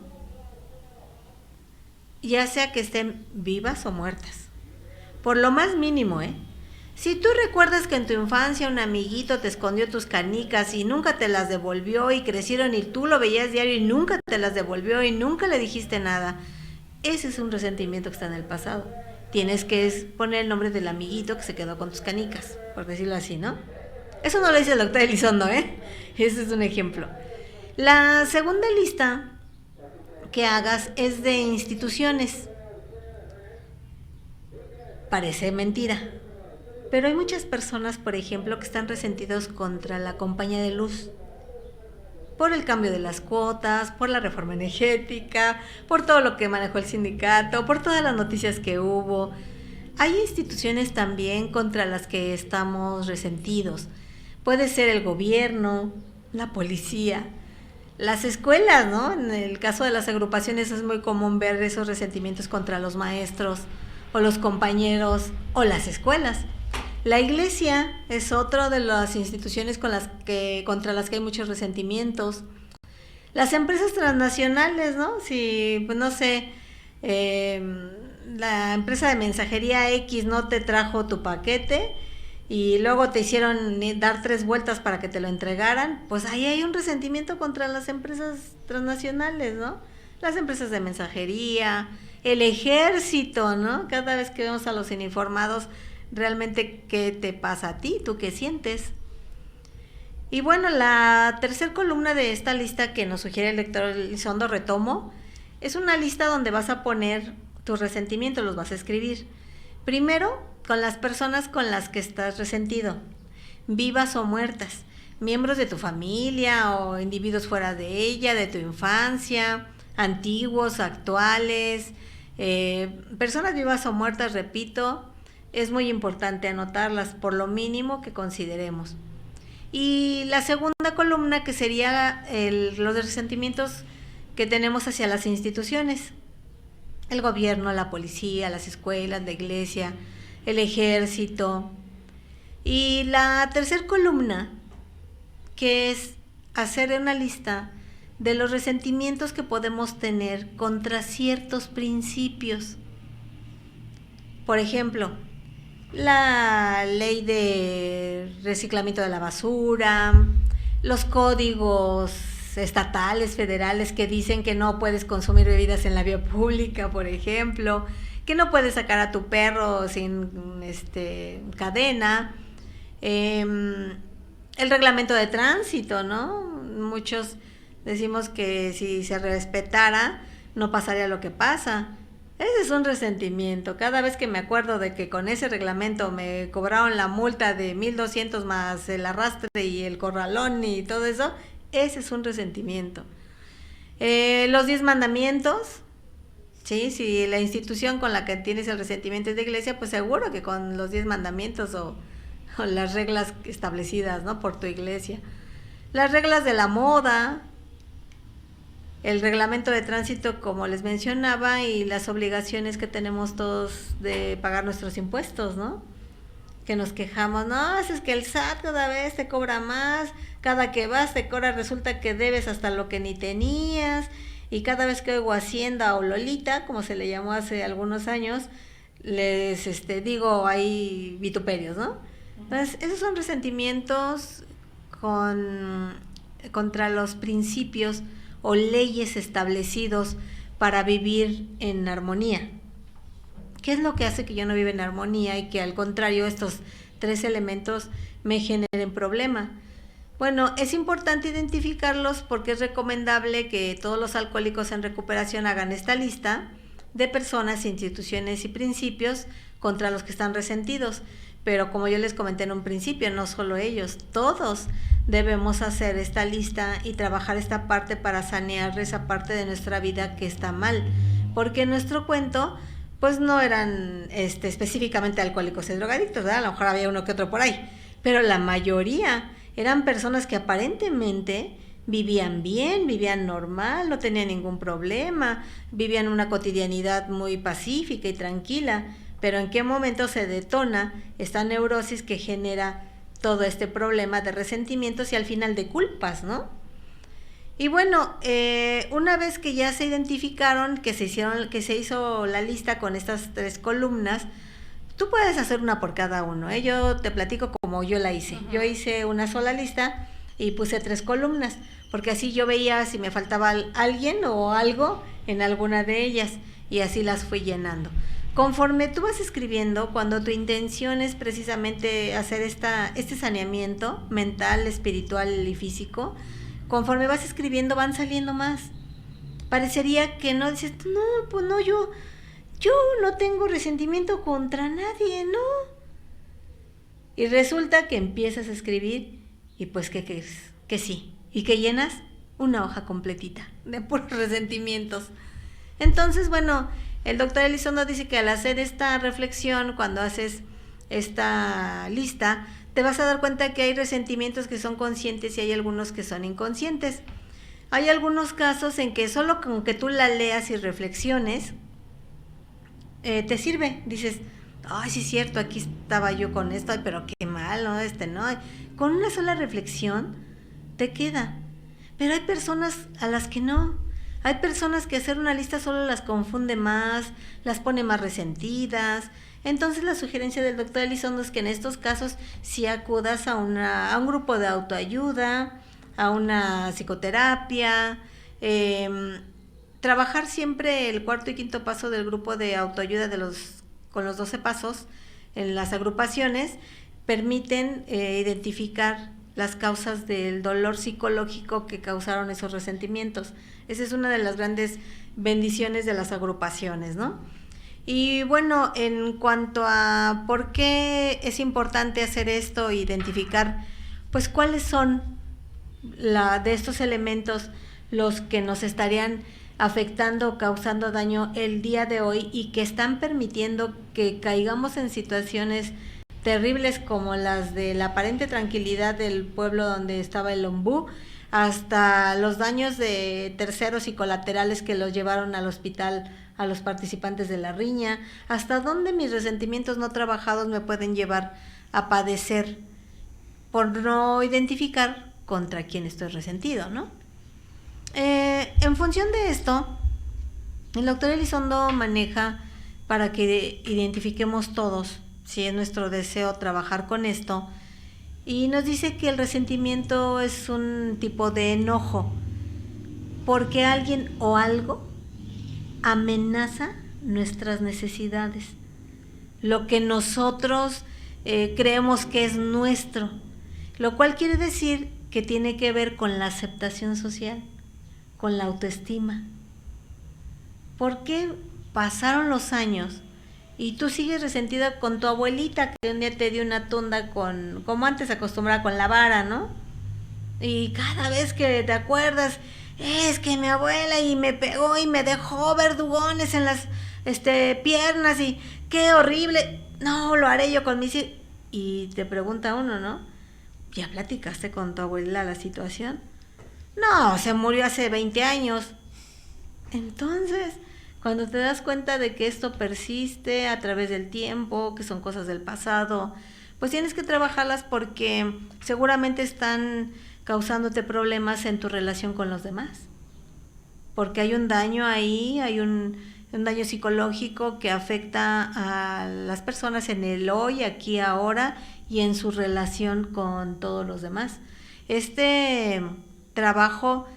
ya sea que estén vivas o muertas, por lo más mínimo, ¿eh? Si tú recuerdas que en tu infancia un amiguito te escondió tus canicas y nunca te las devolvió y crecieron y tú lo veías diario y nunca te las devolvió y nunca le dijiste nada, ese es un resentimiento que está en el pasado. Tienes que poner el nombre del amiguito que se quedó con tus canicas, por decirlo así, ¿no? Eso no lo dice el doctor Elizondo, ¿eh? Ese es un ejemplo. La segunda lista que hagas es de instituciones. Parece mentira, pero hay muchas personas, por ejemplo, que están resentidos contra la compañía de luz por el cambio de las cuotas, por la reforma energética, por todo lo que manejó el sindicato, por todas las noticias que hubo. Hay instituciones también contra las que estamos resentidos. Puede ser el gobierno, la policía, las escuelas, ¿no? En el caso de las agrupaciones es muy común ver esos resentimientos contra los maestros o los compañeros o las escuelas. La iglesia es otra de las instituciones contra las que hay muchos resentimientos. Las empresas transnacionales, ¿no? Si, pues no sé, la empresa de mensajería X no te trajo tu paquete y luego te hicieron dar 3 vueltas para que te lo entregaran, pues ahí hay un resentimiento contra las empresas transnacionales, ¿no? Las empresas de mensajería, el ejército, ¿no? Cada vez que vemos a los uniformados, realmente, ¿qué te pasa a ti? ¿Tú qué sientes? Y bueno, la tercera columna de esta lista que nos sugiere el lector Elizondo, retomo, es una lista donde vas a poner tus resentimientos, los vas a escribir. Primero, con las personas con las que estás resentido, vivas o muertas, miembros de tu familia o individuos fuera de ella, de tu infancia, antiguos, actuales, personas vivas o muertas, repito. Es muy importante anotarlas por lo mínimo que consideremos. Y la segunda columna, que sería los resentimientos que tenemos hacia las instituciones, el gobierno, la policía, las escuelas, la iglesia, el ejército. Y la tercera columna, que es hacer una lista de los resentimientos que podemos tener contra ciertos principios. Por ejemplo, la ley de reciclamiento de la basura, los códigos estatales, federales que dicen que no puedes consumir bebidas en la vía pública, por ejemplo, que no puedes sacar a tu perro sin cadena, el reglamento de tránsito, ¿no? Muchos decimos que si se respetara no pasaría lo que pasa. Ese es un resentimiento. Cada vez que me acuerdo de que con ese reglamento me cobraron la multa de 1,200 más el arrastre y el corralón y todo eso, ese es un resentimiento. Los 10 mandamientos, ¿sí? Si la institución con la que tienes el resentimiento es de iglesia, pues seguro que con los 10 mandamientos o las reglas establecidas, ¿no? Por tu iglesia. Las reglas de la moda, el reglamento de tránsito, como les mencionaba, y las obligaciones que tenemos todos de pagar nuestros impuestos, ¿no? Que nos quejamos, no, es que el SAT cada vez te cobra más, cada que vas te cobra, resulta que debes hasta lo que ni tenías, y cada vez que oigo Hacienda o Lolita, como se le llamó hace algunos años, les digo, hay vituperios, ¿no? Entonces, esos son resentimientos contra los principios o leyes establecidos para vivir en armonía. ¿Qué es lo que hace que yo no viva en armonía y que al contrario estos 3 elementos me generen problema? Bueno, es importante identificarlos porque es recomendable que todos los alcohólicos en recuperación hagan esta lista de personas, instituciones y principios contra los que están resentidos. Pero como yo les comenté en un principio, no solo ellos, todos debemos hacer esta lista y trabajar esta parte para sanear esa parte de nuestra vida que está mal. Porque en nuestro cuento, pues no eran específicamente alcohólicos y drogadictos, ¿verdad? A lo mejor había uno que otro por ahí. Pero la mayoría eran personas que aparentemente vivían bien, vivían normal, no tenían ningún problema, vivían una cotidianidad muy pacífica y tranquila, pero ¿en qué momento se detona esta neurosis que genera todo este problema de resentimientos y al final de culpas, ¿no? Y bueno, una vez que ya se identificaron, que se hizo la lista con estas 3 columnas, tú puedes hacer una por cada uno, ¿eh? Yo te platico como yo la hice. Yo hice una sola lista y puse 3 columnas, porque así yo veía si me faltaba alguien o algo en alguna de ellas, y así las fui llenando. Conforme tú vas escribiendo, cuando tu intención es precisamente hacer este saneamiento mental, espiritual y físico, conforme vas escribiendo van saliendo más. Parecería que no, dices, no, pues no, yo no tengo resentimiento contra nadie, ¿no? Y resulta que empiezas a escribir y pues que sí, y que llenas una hoja completita de puros resentimientos. Entonces, bueno, el doctor Elizondo dice que al hacer esta reflexión, cuando haces esta lista, te vas a dar cuenta que hay resentimientos que son conscientes y hay algunos que son inconscientes. Hay algunos casos en que solo con que tú la leas y reflexiones, te sirve. Dices, ay, sí es cierto, aquí estaba yo con esto, ay, pero qué mal, ¿no? No. Con una sola reflexión te queda. Pero hay personas a las que no. Hay personas que hacer una lista solo las confunde más, las pone más resentidas. Entonces la sugerencia del doctor Elizondo es que en estos casos sí acudas a un grupo de autoayuda, a una psicoterapia, trabajar siempre el 4º y 5º paso del grupo de autoayuda con los 12 pasos en las agrupaciones, permiten identificar las causas del dolor psicológico que causaron esos resentimientos. Esa es una de las grandes bendiciones de las agrupaciones, ¿no? Y bueno, en cuanto a por qué es importante hacer esto, identificar, pues cuáles son de estos elementos los que nos estarían afectando o causando daño el día de hoy y que están permitiendo que caigamos en situaciones terribles como las de la aparente tranquilidad del pueblo donde estaba el ombú, hasta los daños de terceros y colaterales que los llevaron al hospital a los participantes de la riña, hasta dónde mis resentimientos no trabajados me pueden llevar a padecer por no identificar contra quién estoy resentido, ¿no? En función de esto, el doctor Elizondo maneja para que identifiquemos todos si es nuestro deseo trabajar con esto, y nos dice que el resentimiento es un tipo de enojo porque alguien o algo amenaza nuestras necesidades, lo que nosotros creemos que es nuestro, lo cual quiere decir que tiene que ver con la aceptación social, con la autoestima. ¿Por qué pasaron los años y tú sigues resentida con tu abuelita que un día te dio una tunda como antes acostumbrada, con la vara, ¿no? Y cada vez que te acuerdas, es que mi abuela y me pegó y me dejó verdugones en las piernas y qué horrible, no, lo haré yo con mis hijos. Y te pregunta uno, ¿no? ¿Ya platicaste con tu abuela la situación? No, se murió hace 20 años. Entonces, cuando te das cuenta de que esto persiste a través del tiempo, que son cosas del pasado, pues tienes que trabajarlas porque seguramente están causándote problemas en tu relación con los demás. Porque hay un daño ahí, hay un daño psicológico que afecta a las personas en el hoy, aquí, ahora y en su relación con todos los demás. Este trabajo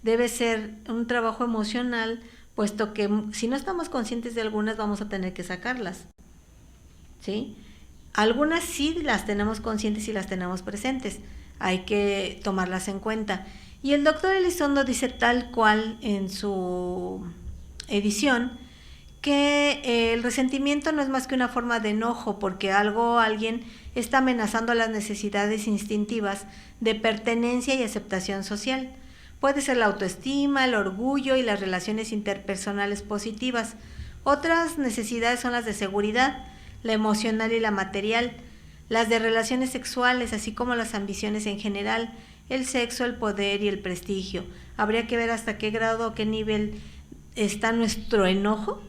debe ser un trabajo emocional, puesto que si no estamos conscientes de algunas, vamos a tener que sacarlas, ¿sí? Algunas sí las tenemos conscientes y las tenemos presentes, hay que tomarlas en cuenta. Y el doctor Elizondo dice tal cual en su edición, que el resentimiento no es más que una forma de enojo porque alguien está amenazando las necesidades instintivas de pertenencia y aceptación social. Puede ser la autoestima, el orgullo y las relaciones interpersonales positivas. Otras necesidades son las de seguridad, la emocional y la material, las de relaciones sexuales, así como las ambiciones en general, el sexo, el poder y el prestigio. Habría que ver hasta qué grado o qué nivel está nuestro enojo,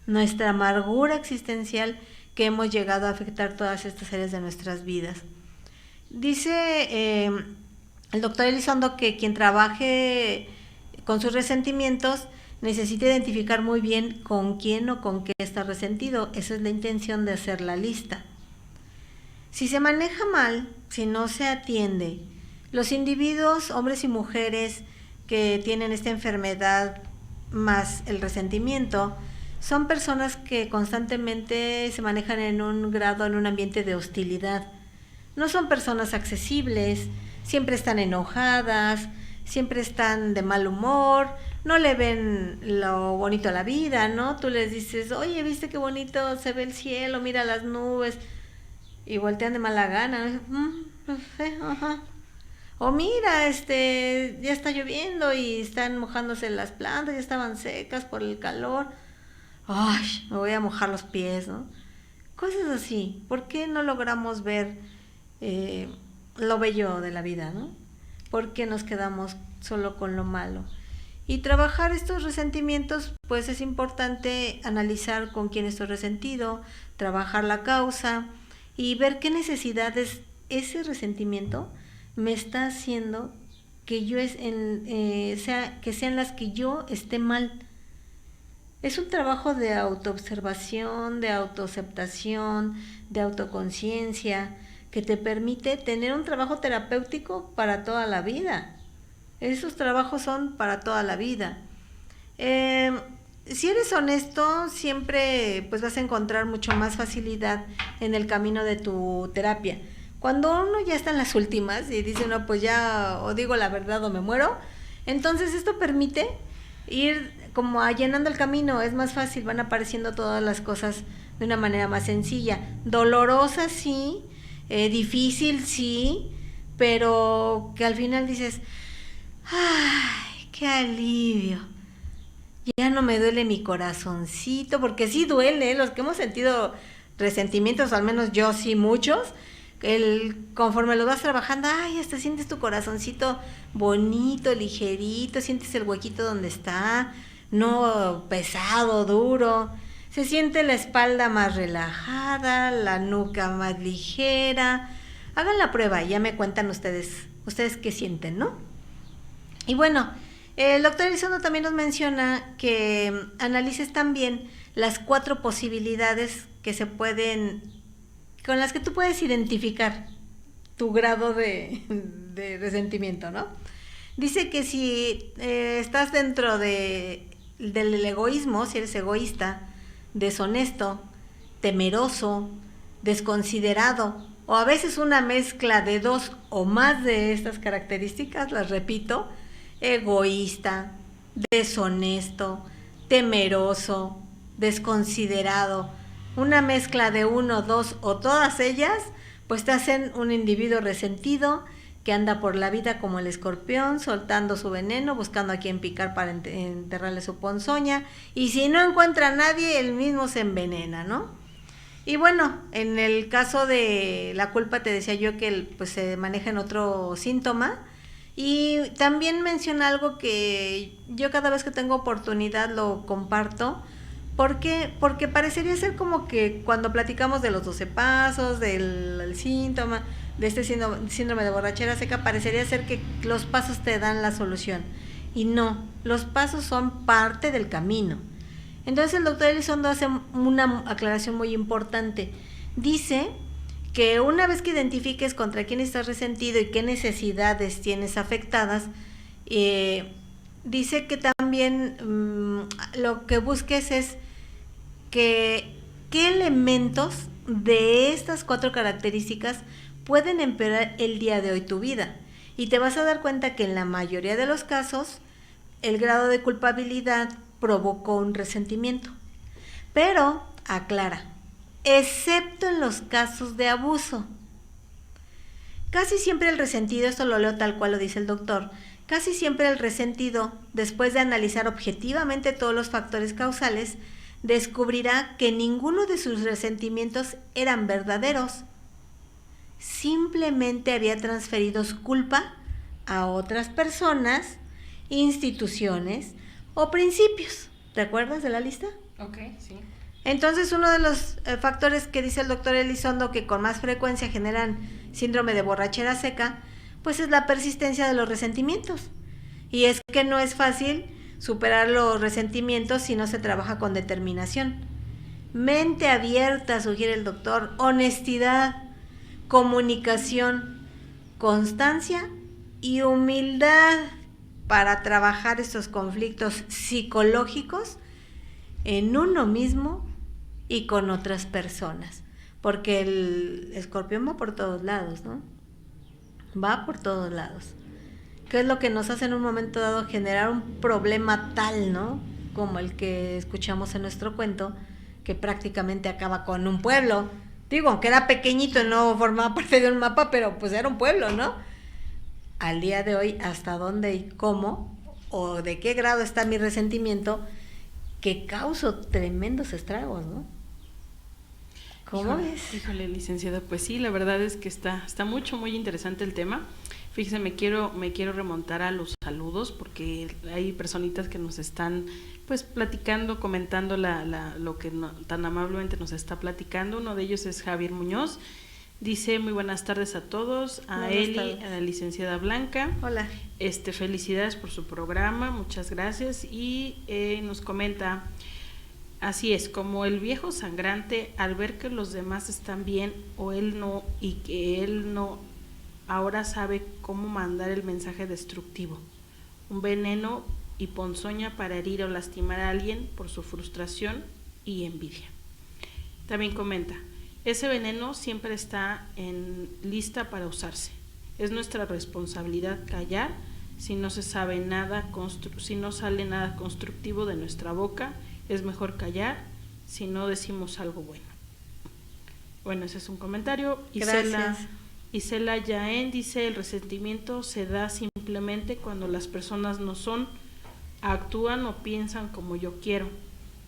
nuestra amargura existencial, que hemos llegado a afectar todas estas áreas de nuestras vidas. Dice el doctor Elizondo que quien trabaje con sus resentimientos necesita identificar muy bien con quién o con qué está resentido. Esa es la intención de hacer la lista. Si se maneja mal, si no se atiende, los individuos, hombres y mujeres que tienen esta enfermedad más el resentimiento, son personas que constantemente se manejan en un ambiente de hostilidad. No son personas accesibles, siempre están enojadas, siempre están de mal humor, no le ven lo bonito a la vida, ¿no? Tú les dices, oye, ¿viste qué bonito se ve el cielo? Mira las nubes. Y voltean de mala gana. No sé, ajá. O mira, ya está lloviendo y están mojándose las plantas, ya estaban secas por el calor. Ay, me voy a mojar los pies, ¿no? Cosas así. ¿Por qué no logramos ver lo bello de la vida, ¿no? ¿Por qué nos quedamos solo con lo malo? Y trabajar estos resentimientos, pues es importante analizar con quién estoy resentido, trabajar la causa y ver qué necesidades ese resentimiento me está haciendo que que sean las que yo esté mal. Es un trabajo de autoobservación, de autoaceptación, de autoconciencia, que te permite tener un trabajo terapéutico para toda la vida. Esos trabajos son para toda la vida. Si eres honesto, siempre pues vas a encontrar mucho más facilidad en el camino de tu terapia. Cuando uno ya está en las últimas y dice, no, pues ya o digo la verdad o me muero, entonces esto permite ir como allanando el camino, es más fácil, van apareciendo todas las cosas de una manera más sencilla. Dolorosa sí, difícil sí, pero que al final dices, ¡ay, qué alivio! Ya no me duele mi corazoncito, porque sí duele, los que hemos sentido resentimientos, al menos yo sí, muchos, conforme lo vas trabajando, ay, hasta sientes tu corazoncito bonito, ligerito, sientes el huequito donde está, no pesado, duro, se siente la espalda más relajada, la nuca más ligera. Hagan la prueba y ya me cuentan ustedes qué sienten, ¿no? Y bueno, el doctor Elizondo también nos menciona que analices también las 4 posibilidades con las que tú puedes identificar tu grado de resentimiento, ¿no? Dice que si estás dentro del egoísmo, si eres egoísta, deshonesto, temeroso, desconsiderado, o a veces una mezcla de 2 o más de estas características, las repito, egoísta, deshonesto, temeroso, desconsiderado, una mezcla de 1, 2 o todas ellas, pues te hacen un individuo resentido que anda por la vida como el escorpión, soltando su veneno, buscando a quien picar para enterrarle su ponzoña, y si no encuentra a nadie, él mismo se envenena, ¿no? Y bueno, en el caso de la culpa te decía yo que pues se maneja en otro síntoma, y también menciona algo que yo cada vez que tengo oportunidad lo comparto. ¿Por qué? Porque parecería ser como que cuando platicamos de los 12 pasos, del síntoma, de este síndrome de borrachera seca, parecería ser que los pasos te dan la solución. Y no, los pasos son parte del camino. Entonces el doctor Elizondo hace una aclaración muy importante. Dice que una vez que identifiques contra quién estás resentido y qué necesidades tienes afectadas, dice que también lo que busques es qué elementos de estas 4 características pueden empeorar el día de hoy tu vida. Y te vas a dar cuenta que en la mayoría de los casos el grado de culpabilidad provocó un resentimiento. Pero, aclara, excepto en los casos de abuso. Casi siempre el resentido, esto lo leo tal cual lo dice el doctor, casi siempre el resentido, después de analizar objetivamente todos los factores causales, descubrirá que ninguno de sus resentimientos eran verdaderos. Simplemente había transferido su culpa a otras personas, instituciones o principios. ¿Te acuerdas de la lista? Ok, sí. Entonces, uno de los factores que dice el doctor Elizondo que con más frecuencia generan síndrome de borrachera seca, pues es la persistencia de los resentimientos. Y es que no es fácil superar los resentimientos si no se trabaja con determinación. Mente abierta, sugiere el doctor, honestidad, comunicación, constancia y humildad para trabajar estos conflictos psicológicos en uno mismo y con otras personas, porque el escorpión va por todos lados, ¿no? Va por todos lados. ¿Qué es lo que nos hace en un momento dado generar un problema tal, ¿no? Como el que escuchamos en nuestro cuento, que prácticamente acaba con un pueblo. Digo, aunque era pequeñito y no formaba parte de un mapa, pero pues era un pueblo, ¿no? Al día de hoy, ¿hasta dónde y cómo o de qué grado está mi resentimiento que causa tremendos estragos, ¿no? ¿Cómo ves? Híjole, licenciada, pues sí, la verdad es que está muy interesante el tema. Fíjese, me quiero remontar a los saludos porque hay personitas que nos están pues platicando, comentando lo que tan amablemente nos está platicando. Uno de ellos es Javier Muñoz. Dice, muy buenas tardes a todos, a Eli, a la licenciada Blanca. Hola. Felicidades por su programa, muchas gracias. Y nos comenta, así es, como el viejo sangrante, al ver que los demás están bien o él no, y que él no, ahora sabe cómo mandar el mensaje destructivo, un veneno y ponzoña para herir o lastimar a alguien por su frustración y envidia. También comenta, ese veneno siempre está lista para usarse. Es nuestra responsabilidad callar si no se sabe nada, si no sale nada constructivo de nuestra boca. Es mejor callar si no decimos algo bueno. Bueno, ese es un comentario. Isela Yaén dice, el resentimiento se da simplemente cuando las personas no actúan o piensan como yo quiero.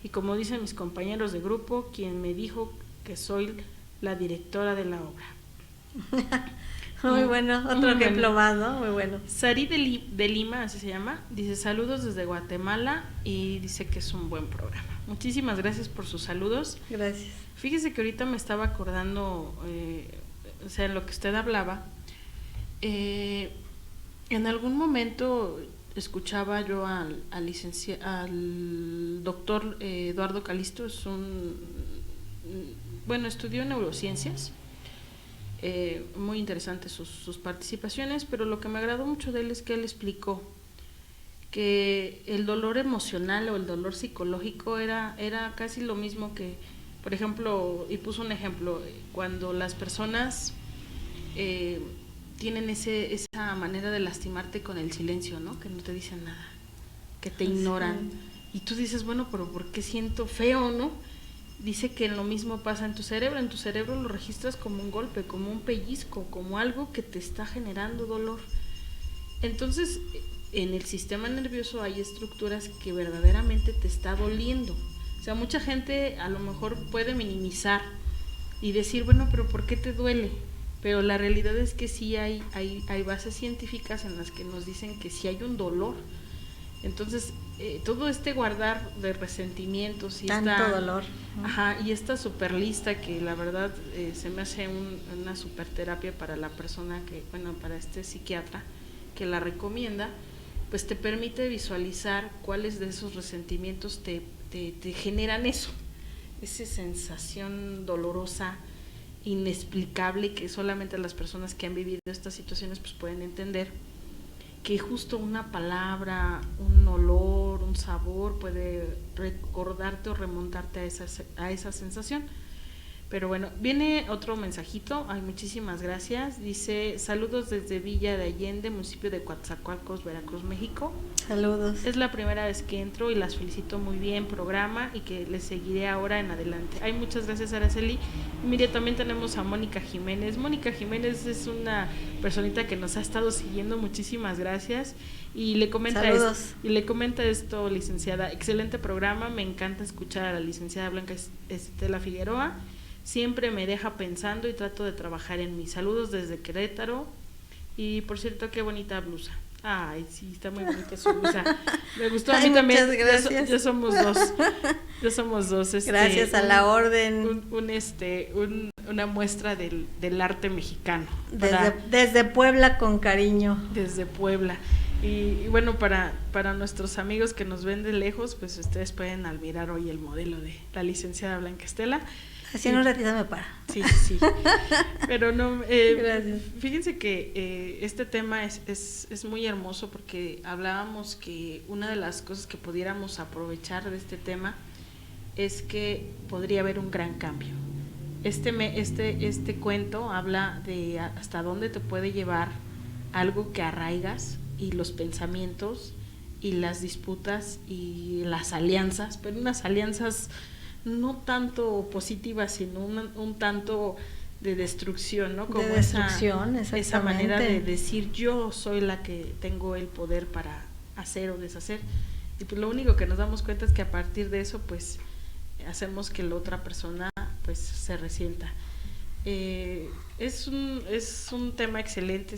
Y como dicen mis compañeros de grupo, quien me dijo que soy la directora de la obra. Muy bueno, otro ejemplo más, ¿no? Muy bueno. Sari de Lima, así se llama, dice saludos desde Guatemala y dice que es un buen programa. Muchísimas gracias por sus saludos. Gracias. Fíjese que ahorita me estaba acordando, o sea, en lo que usted hablaba, en algún momento escuchaba yo al doctor Eduardo Calisto, estudió neurociencias. Muy interesantes sus participaciones, pero lo que me agradó mucho de él es que él explicó que el dolor emocional o el dolor psicológico era casi lo mismo que, por ejemplo, y puso un ejemplo, cuando las personas tienen esa manera de lastimarte con el silencio, ¿no? Que no te dicen nada, que te ignoran, y tú dices, bueno, pero ¿por qué siento feo, no? Dice que lo mismo pasa en tu cerebro lo registras como un golpe, como un pellizco, como algo que te está generando dolor. Entonces, en el sistema nervioso hay estructuras que verdaderamente te está doliendo. O sea, mucha gente a lo mejor puede minimizar y decir, bueno, pero ¿por qué te duele? Pero la realidad es que sí hay bases científicas en las que nos dicen que sí hay un dolor. Entonces, todo guardar de resentimientos y dolor. Ajá, y esta super lista que la verdad se me hace una super terapia para la persona para este psiquiatra que la recomienda, pues te permite visualizar cuáles de esos resentimientos te generan esa sensación dolorosa, inexplicable, que solamente las personas que han vivido estas situaciones pues pueden entender, que justo una palabra, un olor, un sabor puede recordarte o remontarte a esa sensación. Pero bueno, viene otro mensajito. Ay, muchísimas gracias. Dice, saludos desde Villa de Allende, municipio de Coatzacoalcos, Veracruz, México. Saludos. Es la primera vez que entro y las felicito muy bien programa y que les seguiré ahora en adelante. Ay, muchas gracias, Araceli. Mire, también tenemos a Mónica Jiménez. Mónica Jiménez es una personita que nos ha estado siguiendo, muchísimas gracias. Y le comenta esto, licenciada, excelente programa, me encanta escuchar a la licenciada Blanca Estela Figueroa, siempre me deja pensando y trato de trabajar en mí. Saludos desde Querétaro. Y por cierto, qué bonita blusa. Ay, sí, está muy bonita su blusa. Me gustó a mí también. Gracias. Ya somos dos. Gracias a la orden. Una muestra del arte mexicano. Desde Puebla con cariño. Desde Puebla. Y bueno, para nuestros amigos que nos ven de lejos, pues ustedes pueden admirar hoy el modelo de la licenciada Blanca Estela. Así en un ratito me para. Sí. Pero no, gracias. Fíjense que este tema es muy hermoso porque hablábamos que una de las cosas que pudiéramos aprovechar de este tema es que podría haber un gran cambio. Este cuento habla de hasta dónde te puede llevar algo que arraigas y los pensamientos y las disputas y las alianzas, pero unas alianzas no tanto positivas, sino un tanto de destrucción, ¿no? Como esa manera de decir yo soy la que tengo el poder para hacer o deshacer, y pues lo único que nos damos cuenta es que a partir de eso pues hacemos que la otra persona pues se resienta. Es un tema excelente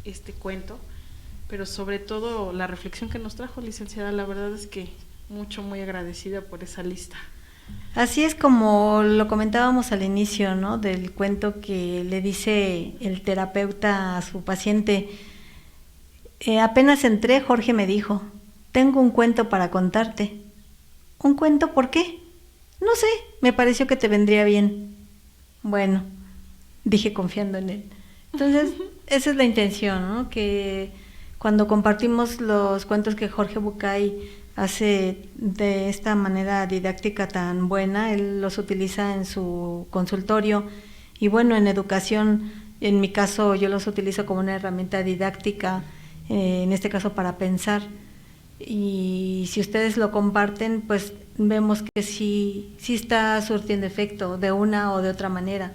este cuento, pero sobre todo la reflexión que nos trajo, licenciada, la verdad es que muy agradecida por esa lista. Así es como lo comentábamos al inicio, ¿no? Del cuento que le dice el terapeuta a su paciente. Apenas entré, Jorge me dijo, tengo un cuento para contarte. ¿Un cuento por qué? No sé, me pareció que te vendría bien. Bueno, dije confiando en él. Entonces, esa es la intención, ¿no? Que cuando compartimos los cuentos que Jorge Bucay hace de esta manera didáctica tan buena, él los utiliza en su consultorio y bueno, en educación, en mi caso yo los utilizo como una herramienta didáctica, en este caso para pensar, y si ustedes lo comparten, pues vemos que sí está surtiendo efecto de una o de otra manera.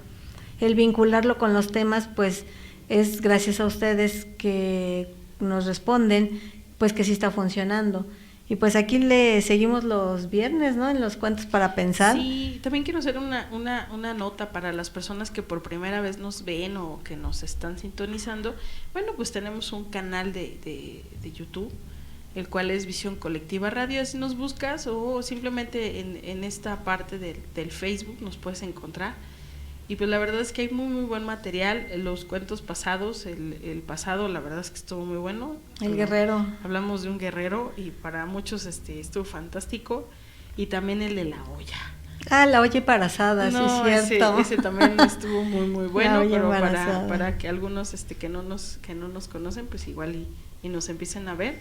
El vincularlo con los temas, pues es gracias a ustedes que nos responden, pues que sí está funcionando. Y pues aquí le seguimos los viernes, ¿no? En los cuentos para pensar. Sí, también quiero hacer una nota para las personas que por primera vez nos ven o que nos están sintonizando. Bueno, pues tenemos un canal de YouTube, el cual es Visión Colectiva Radio. Si nos buscas o simplemente en esta parte del Facebook nos puedes encontrar. Y pues la verdad es que hay muy buen material. Los cuentos pasados, el pasado la verdad es que estuvo muy bueno. El guerrero. Hablamos de un guerrero y para muchos estuvo fantástico. Y también el de la olla. Ah, la olla embarazada, no, sí es cierto. Ese también estuvo muy bueno, pero embarazada. para que algunos que no nos conocen, pues igual y nos empiecen a ver.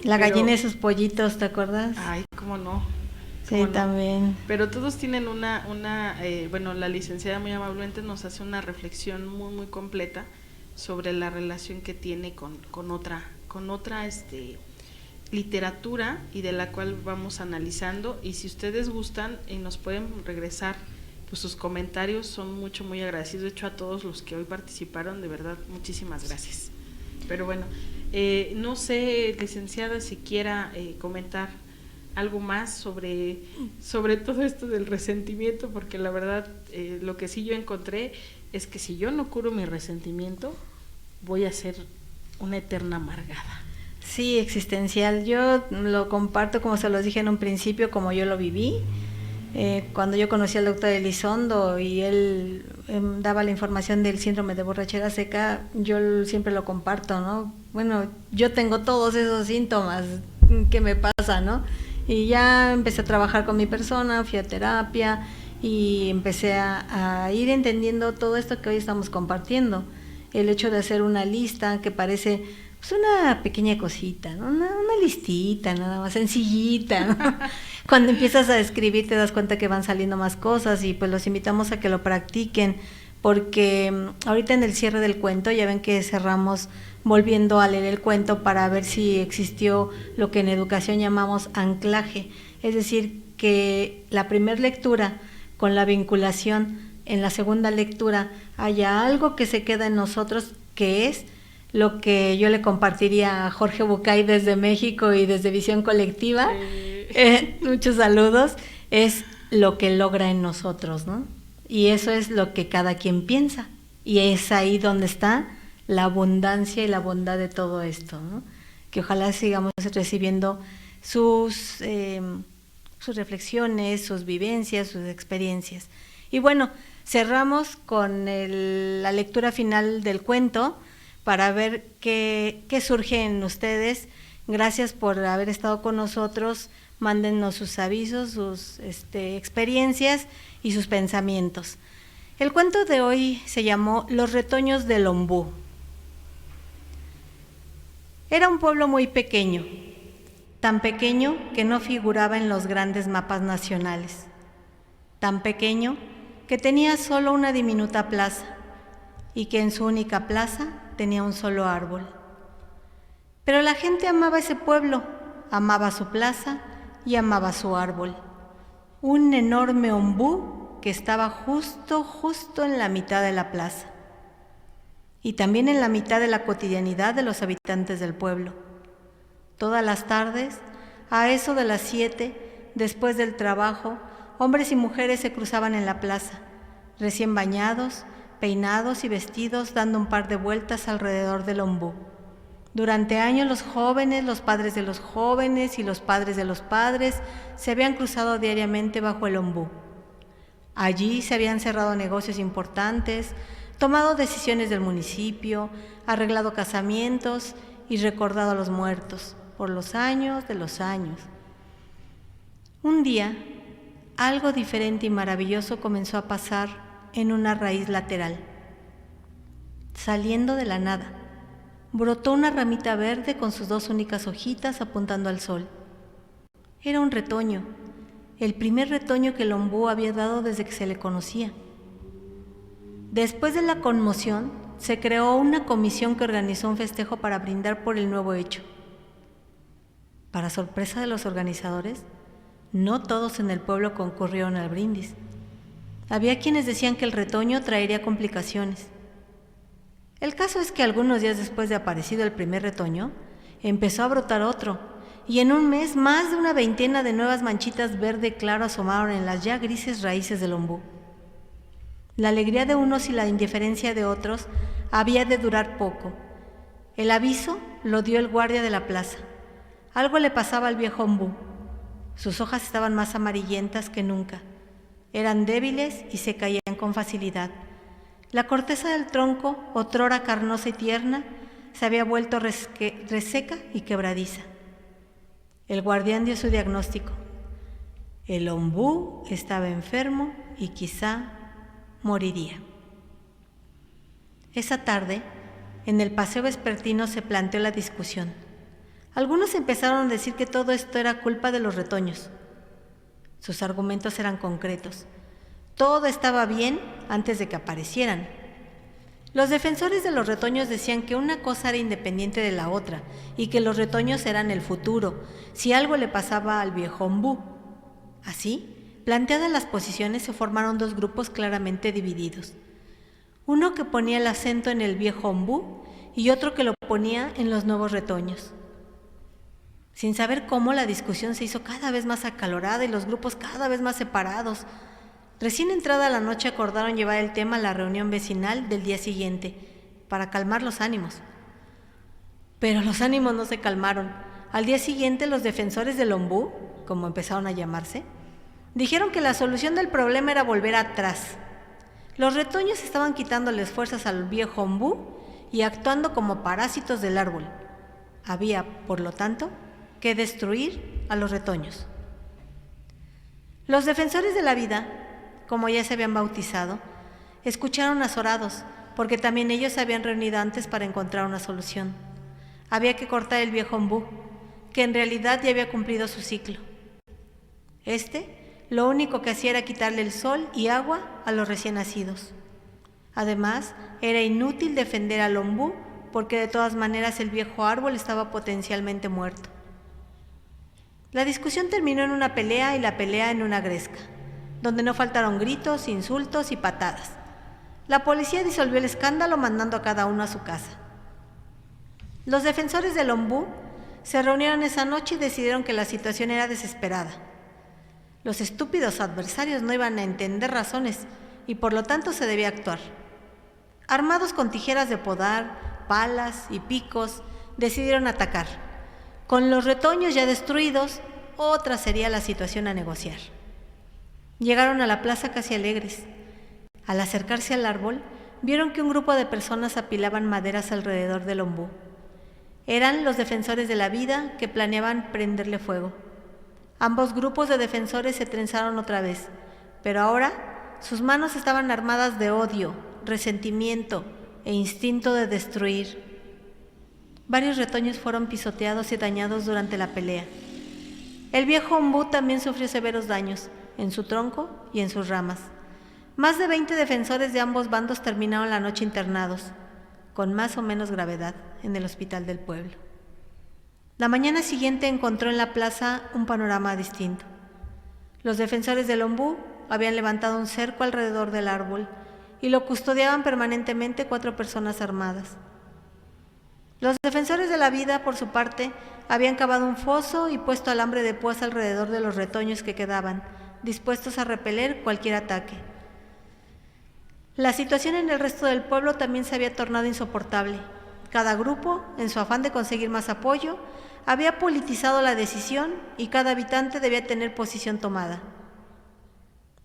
La gallina y sus pollitos, ¿te acuerdas? Ay, cómo no. Sí, no. también. Pero todos tienen bueno, la licenciada muy amablemente nos hace una reflexión muy completa sobre la relación que tiene con otra literatura y de la cual vamos analizando, y si ustedes gustan y nos pueden regresar pues sus comentarios, son muy agradecidos. De hecho, a todos los que hoy participaron, de verdad, muchísimas gracias. Pero bueno, no sé, licenciada, si quiera comentar algo más sobre todo esto del resentimiento, porque la verdad lo que sí yo encontré es que si yo no curo mi resentimiento, voy a ser una eterna amargada. Sí, existencial. Yo lo comparto como se los dije en un principio, como yo lo viví. Cuando yo conocí al doctor Elizondo y él daba la información del síndrome de borrachera seca, yo siempre lo comparto, ¿no? Bueno, yo tengo todos esos síntomas que me pasan, ¿no? Y ya empecé a trabajar con mi persona, fui a terapia y empecé a ir entendiendo todo esto que hoy estamos compartiendo. El hecho de hacer una lista que parece pues una pequeña cosita, ¿no? Una listita, nada más sencillita, ¿no? Cuando empiezas a escribir te das cuenta que van saliendo más cosas y pues los invitamos a que lo practiquen, porque ahorita en el cierre del cuento ya ven que cerramos volviendo a leer el cuento para ver si existió lo que en educación llamamos anclaje, es decir, que la primera lectura con la vinculación, en la segunda lectura haya algo que se queda en nosotros, que es lo que yo le compartiría a Jorge Bucay desde México y desde Visión Colectiva, muchos saludos, es lo que logra en nosotros, ¿no? Y eso es lo que cada quien piensa, y es ahí donde está la abundancia y la bondad de todo esto, ¿no? Que ojalá sigamos recibiendo sus reflexiones, sus vivencias, sus experiencias. Y bueno, cerramos con la lectura final del cuento para ver qué surge en ustedes. Gracias por haber estado con nosotros. Mándennos sus avisos, sus experiencias y sus pensamientos. El cuento de hoy se llamó Los retoños del Ombú. Era un pueblo muy pequeño, tan pequeño que no figuraba en los grandes mapas nacionales, tan pequeño que tenía solo una diminuta plaza y que en su única plaza tenía un solo árbol. Pero la gente amaba ese pueblo, amaba su plaza y amaba su árbol, un enorme ombú que estaba justo en la mitad de la plaza y también en la mitad de la cotidianidad de los habitantes del pueblo. Todas las tardes, a eso de las 7, después del trabajo, hombres y mujeres se cruzaban en la plaza, recién bañados, peinados y vestidos, dando un par de vueltas alrededor del ombú. Durante años los jóvenes, los padres de los jóvenes y los padres de los padres se habían cruzado diariamente bajo el ombú. Allí se habían cerrado negocios importantes, tomado decisiones del municipio, arreglado casamientos y recordado a los muertos por los años de los años. Un día, algo diferente y maravilloso comenzó a pasar en una raíz lateral. Saliendo de la nada, brotó una ramita verde con sus 2 únicas hojitas apuntando al sol. Era un retoño, el primer retoño que el ombú había dado desde que se le conocía. Después de la conmoción, se creó una comisión que organizó un festejo para brindar por el nuevo hecho. Para sorpresa de los organizadores, no todos en el pueblo concurrieron al brindis. Había quienes decían que el retoño traería complicaciones. El caso es que algunos días después de aparecido el primer retoño, empezó a brotar otro, y en un mes más de una veintena de nuevas manchitas verde claro asomaron en las ya grises raíces del ombú. La alegría de unos y la indiferencia de otros había de durar poco. El aviso lo dio el guardia de la plaza. Algo le pasaba al viejo ombú. Sus hojas estaban más amarillentas que nunca. Eran débiles y se caían con facilidad. La corteza del tronco, otrora carnosa y tierna, se había vuelto reseca y quebradiza. El guardián dio su diagnóstico. El ombú estaba enfermo y quizá moriría. Esa tarde, en el paseo vespertino se planteó la discusión. Algunos empezaron a decir que todo esto era culpa de los retoños. Sus argumentos eran concretos. Todo estaba bien antes de que aparecieran. Los defensores de los retoños decían que una cosa era independiente de la otra y que los retoños eran el futuro, si algo le pasaba al viejo ombú. Así, planteadas las posiciones, se formaron 2 grupos claramente divididos. Uno que ponía el acento en el viejo ombú y otro que lo ponía en los nuevos retoños. Sin saber cómo, la discusión se hizo cada vez más acalorada y los grupos cada vez más separados. Recién entrada la noche acordaron llevar el tema a la reunión vecinal del día siguiente, para calmar los ánimos. Pero los ánimos no se calmaron. Al día siguiente los defensores del ombú, como empezaron a llamarse, dijeron que la solución del problema era volver atrás. Los retoños estaban quitándoles fuerzas al viejo ombú y actuando como parásitos del árbol. Había, por lo tanto, que destruir a los retoños. Los defensores de la vida, como ya se habían bautizado, escucharon azorados, porque también ellos se habían reunido antes para encontrar una solución. Había que cortar el viejo ombú, que en realidad ya había cumplido su ciclo. Lo único que hacía era quitarle el sol y agua a los recién nacidos. Además, era inútil defender al ombú porque de todas maneras el viejo árbol estaba potencialmente muerto. La discusión terminó en una pelea y la pelea en una gresca, donde no faltaron gritos, insultos y patadas. La policía disolvió el escándalo mandando a cada uno a su casa. Los defensores del ombú se reunieron esa noche y decidieron que la situación era desesperada. Los estúpidos adversarios no iban a entender razones y por lo tanto se debía actuar. Armados con tijeras de podar, palas y picos, decidieron atacar. Con los retoños ya destruidos, otra sería la situación a negociar. Llegaron a la plaza casi alegres. Al acercarse al árbol, vieron que un grupo de personas apilaban maderas alrededor del ombú. Eran los defensores de la vida que planeaban prenderle fuego. Ambos grupos de defensores se trenzaron otra vez, pero ahora sus manos estaban armadas de odio, resentimiento e instinto de destruir. Varios retoños fueron pisoteados y dañados durante la pelea. El viejo ombú también sufrió severos daños en su tronco y en sus ramas. Más de 20 defensores de ambos bandos terminaron la noche internados, con más o menos gravedad, en el hospital del pueblo. La mañana siguiente encontró en la plaza un panorama distinto. Los defensores del ombú habían levantado un cerco alrededor del árbol y lo custodiaban permanentemente 4 personas armadas. Los defensores de la vida, por su parte, habían cavado un foso y puesto alambre de púas alrededor de los retoños que quedaban, dispuestos a repeler cualquier ataque. La situación en el resto del pueblo también se había tornado insoportable. Cada grupo, en su afán de conseguir más apoyo, había politizado la decisión y cada habitante debía tener posición tomada.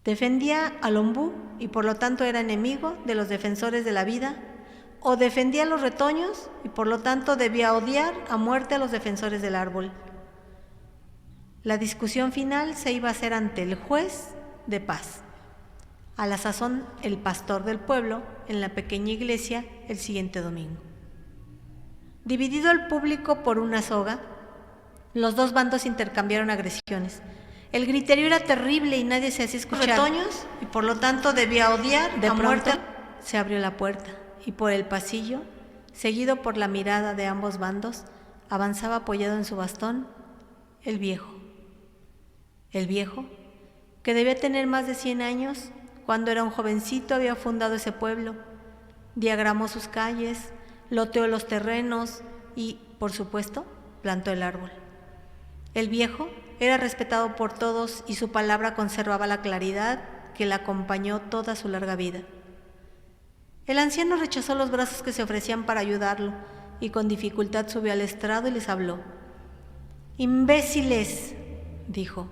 Defendía al ombú y por lo tanto era enemigo de los defensores de la vida, o defendía a los retoños y por lo tanto debía odiar a muerte a los defensores del árbol. La discusión final se iba a hacer ante el juez de paz, a la sazón el pastor del pueblo, en la pequeña iglesia el siguiente domingo. Dividido el público por una soga, los dos bandos intercambiaron agresiones. El griterío era terrible y nadie se hacía escuchar. Retoños y por lo tanto debía odiar a muerte. Se abrió la puerta y por el pasillo, seguido por la mirada de ambos bandos, avanzaba apoyado en su bastón el viejo. El viejo, que debía tener más de 100 años, cuando era un jovencito había fundado ese pueblo, diagramó sus calles, loteó los terrenos y, por supuesto, plantó el árbol. El viejo era respetado por todos y su palabra conservaba la claridad que le acompañó toda su larga vida. El anciano rechazó los brazos que se ofrecían para ayudarlo y con dificultad subió al estrado y les habló. «Imbéciles», dijo,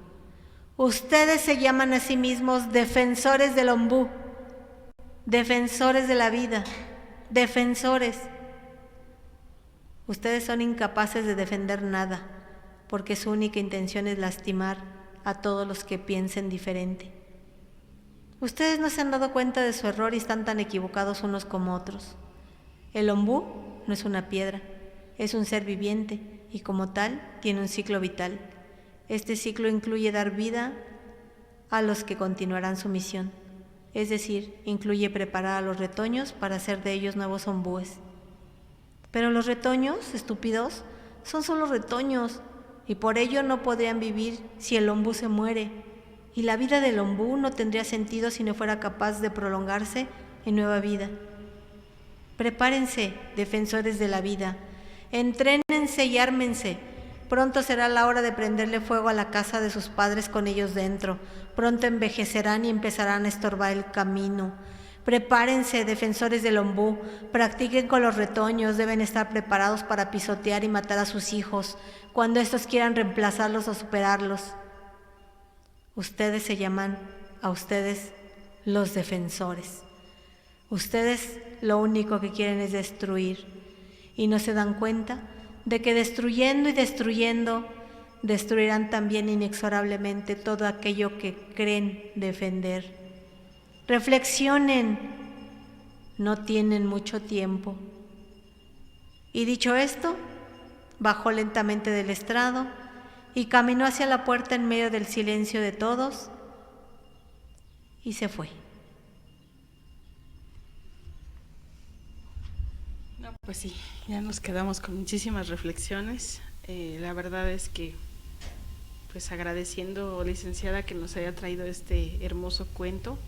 «ustedes se llaman a sí mismos defensores del ombú, defensores de la vida, defensores. Ustedes son incapaces de defender nada, porque su única intención es lastimar a todos los que piensen diferente. Ustedes no se han dado cuenta de su error y están tan equivocados unos como otros. El ombú no es una piedra, es un ser viviente y como tal tiene un ciclo vital. Este ciclo incluye dar vida a los que continuarán su misión, es decir, incluye preparar a los retoños para hacer de ellos nuevos ombúes. Pero los retoños, estúpidos, son solo retoños y por ello no podrían vivir si el ombú se muere, y la vida del ombú no tendría sentido si no fuera capaz de prolongarse en nueva vida. Prepárense, defensores de la vida, entrénense y ármense. Pronto será la hora de prenderle fuego a la casa de sus padres con ellos dentro. Pronto envejecerán y empezarán a estorbar el camino. Prepárense, defensores del ombú, practiquen con los retoños, deben estar preparados para pisotear y matar a sus hijos cuando estos quieran reemplazarlos o superarlos. Ustedes se llaman a ustedes los defensores. Ustedes lo único que quieren es destruir y no se dan cuenta de que destruyendo y destruyendo, destruirán también inexorablemente todo aquello que creen defender. Reflexionen, no tienen mucho tiempo. Y dicho esto, bajó lentamente del estrado y caminó hacia la puerta en medio del silencio de todos y se fue. No, pues sí, ya nos quedamos con muchísimas reflexiones. La verdad es que, pues agradeciendo, licenciada, que nos haya traído este hermoso cuento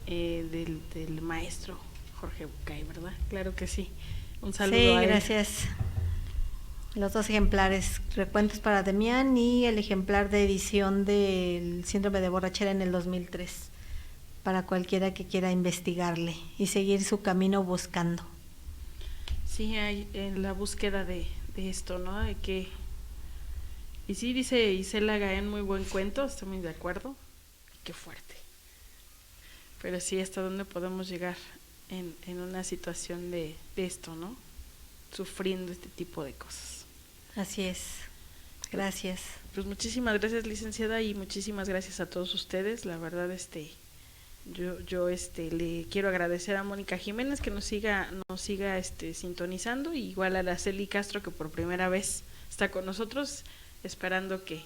del maestro Jorge Bucay, ¿verdad? Claro que sí. Un saludo Sí, a él. gracias. Los 2 ejemplares, Recuentos para Demián y el ejemplar de edición del síndrome de borrachera en el 2003, para cualquiera que quiera investigarle y seguir su camino buscando. Sí, hay en la búsqueda de esto, ¿no? De que, y sí, dice Isela Gaén, muy buen cuento, estoy muy de acuerdo. Qué fuerte. Pero sí, hasta dónde podemos llegar en una situación de esto, ¿no? Sufriendo este tipo de cosas. Así es. Gracias. Pues muchísimas gracias, licenciada, y muchísimas gracias a todos ustedes. La verdad, yo le quiero agradecer a Mónica Jiménez que nos siga sintonizando, y igual a Araceli Castro, que por primera vez está con nosotros, esperando que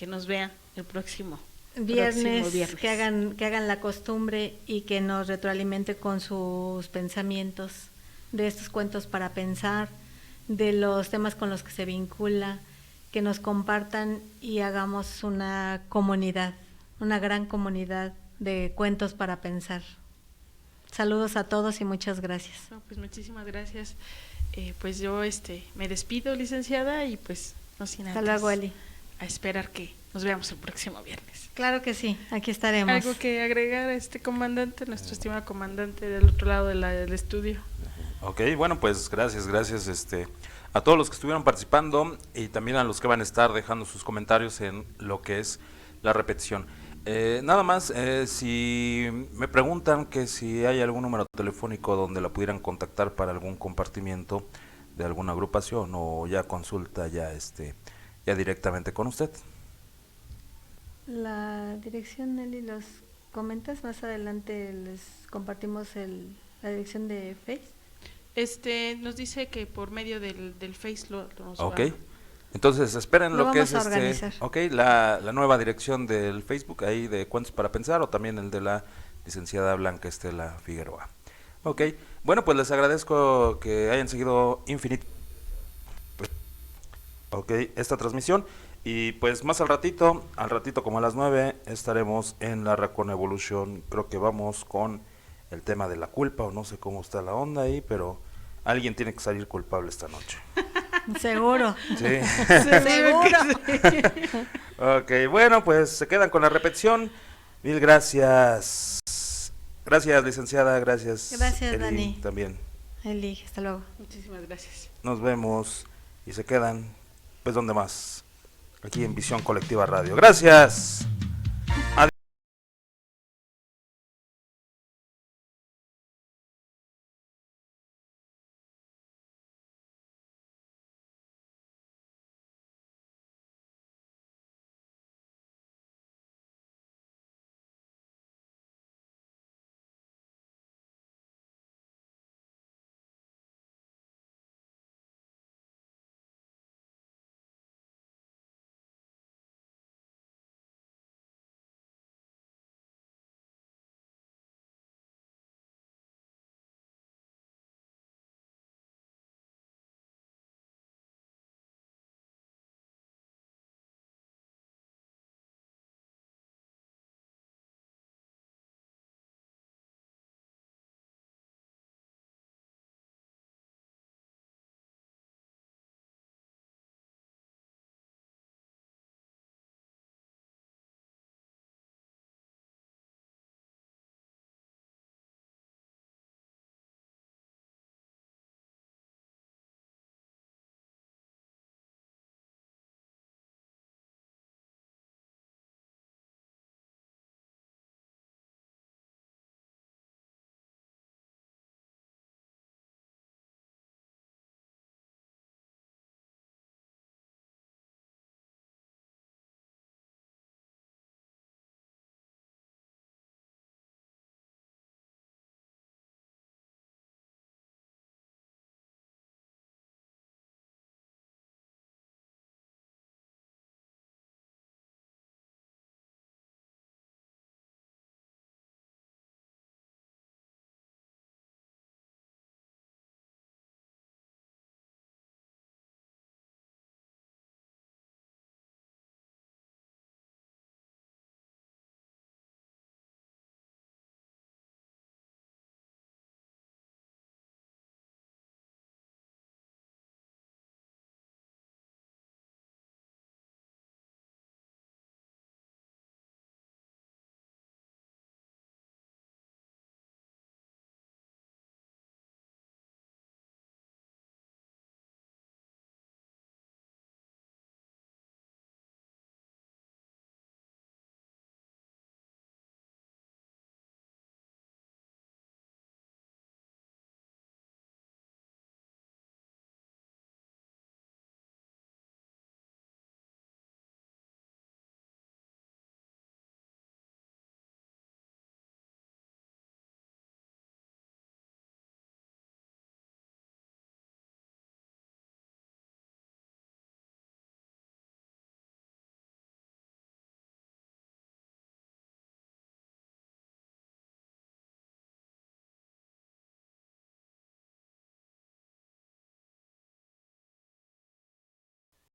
nos vean el próximo viernes. Que hagan la costumbre y que nos retroalimente con sus pensamientos de estos cuentos para pensar, de los temas con los que se vincula, que nos compartan y hagamos una comunidad, una gran comunidad de cuentos para pensar. Saludos a todos y muchas gracias. No, pues muchísimas gracias. Pues yo me despido, licenciada, y pues no sin antes. Hasta luego, Eli. A esperar que nos veamos el próximo viernes. Claro que sí, aquí estaremos. ¿Algo que agregar, comandante, nuestro estimado comandante del otro lado del estudio? Ok, bueno, pues gracias a todos los que estuvieron participando y también a los que van a estar dejando sus comentarios en lo que es la repetición. Nada más, si me preguntan que si hay algún número telefónico donde la pudieran contactar para algún compartimiento de alguna agrupación o ya consulta ya directamente con usted. La dirección, Nelly, ¿los comentas? Más adelante les compartimos la dirección de Face. Nos dice que por medio del Face nos Ok. Entonces esperen lo que es vamos a organizar. la nueva dirección del Facebook ahí de Cuentos para Pensar, o también el de la licenciada Blanca Estela Figueroa. Ok, bueno, pues les agradezco que hayan seguido esta transmisión, y pues más al ratito como a las 9 estaremos en la Raccoon Evolution. Creo que vamos con el tema de la culpa, o no sé cómo está la onda ahí, pero alguien tiene que salir culpable esta noche. Seguro. Sí. Seguro. Ok, bueno, pues se quedan con la repetición. Mil gracias. Gracias, licenciada, gracias. Gracias, Eli, Dani. también. Eli, hasta luego. Muchísimas gracias. Nos vemos y se quedan, pues, ¿dónde más? Aquí en Visión Colectiva Radio. Gracias.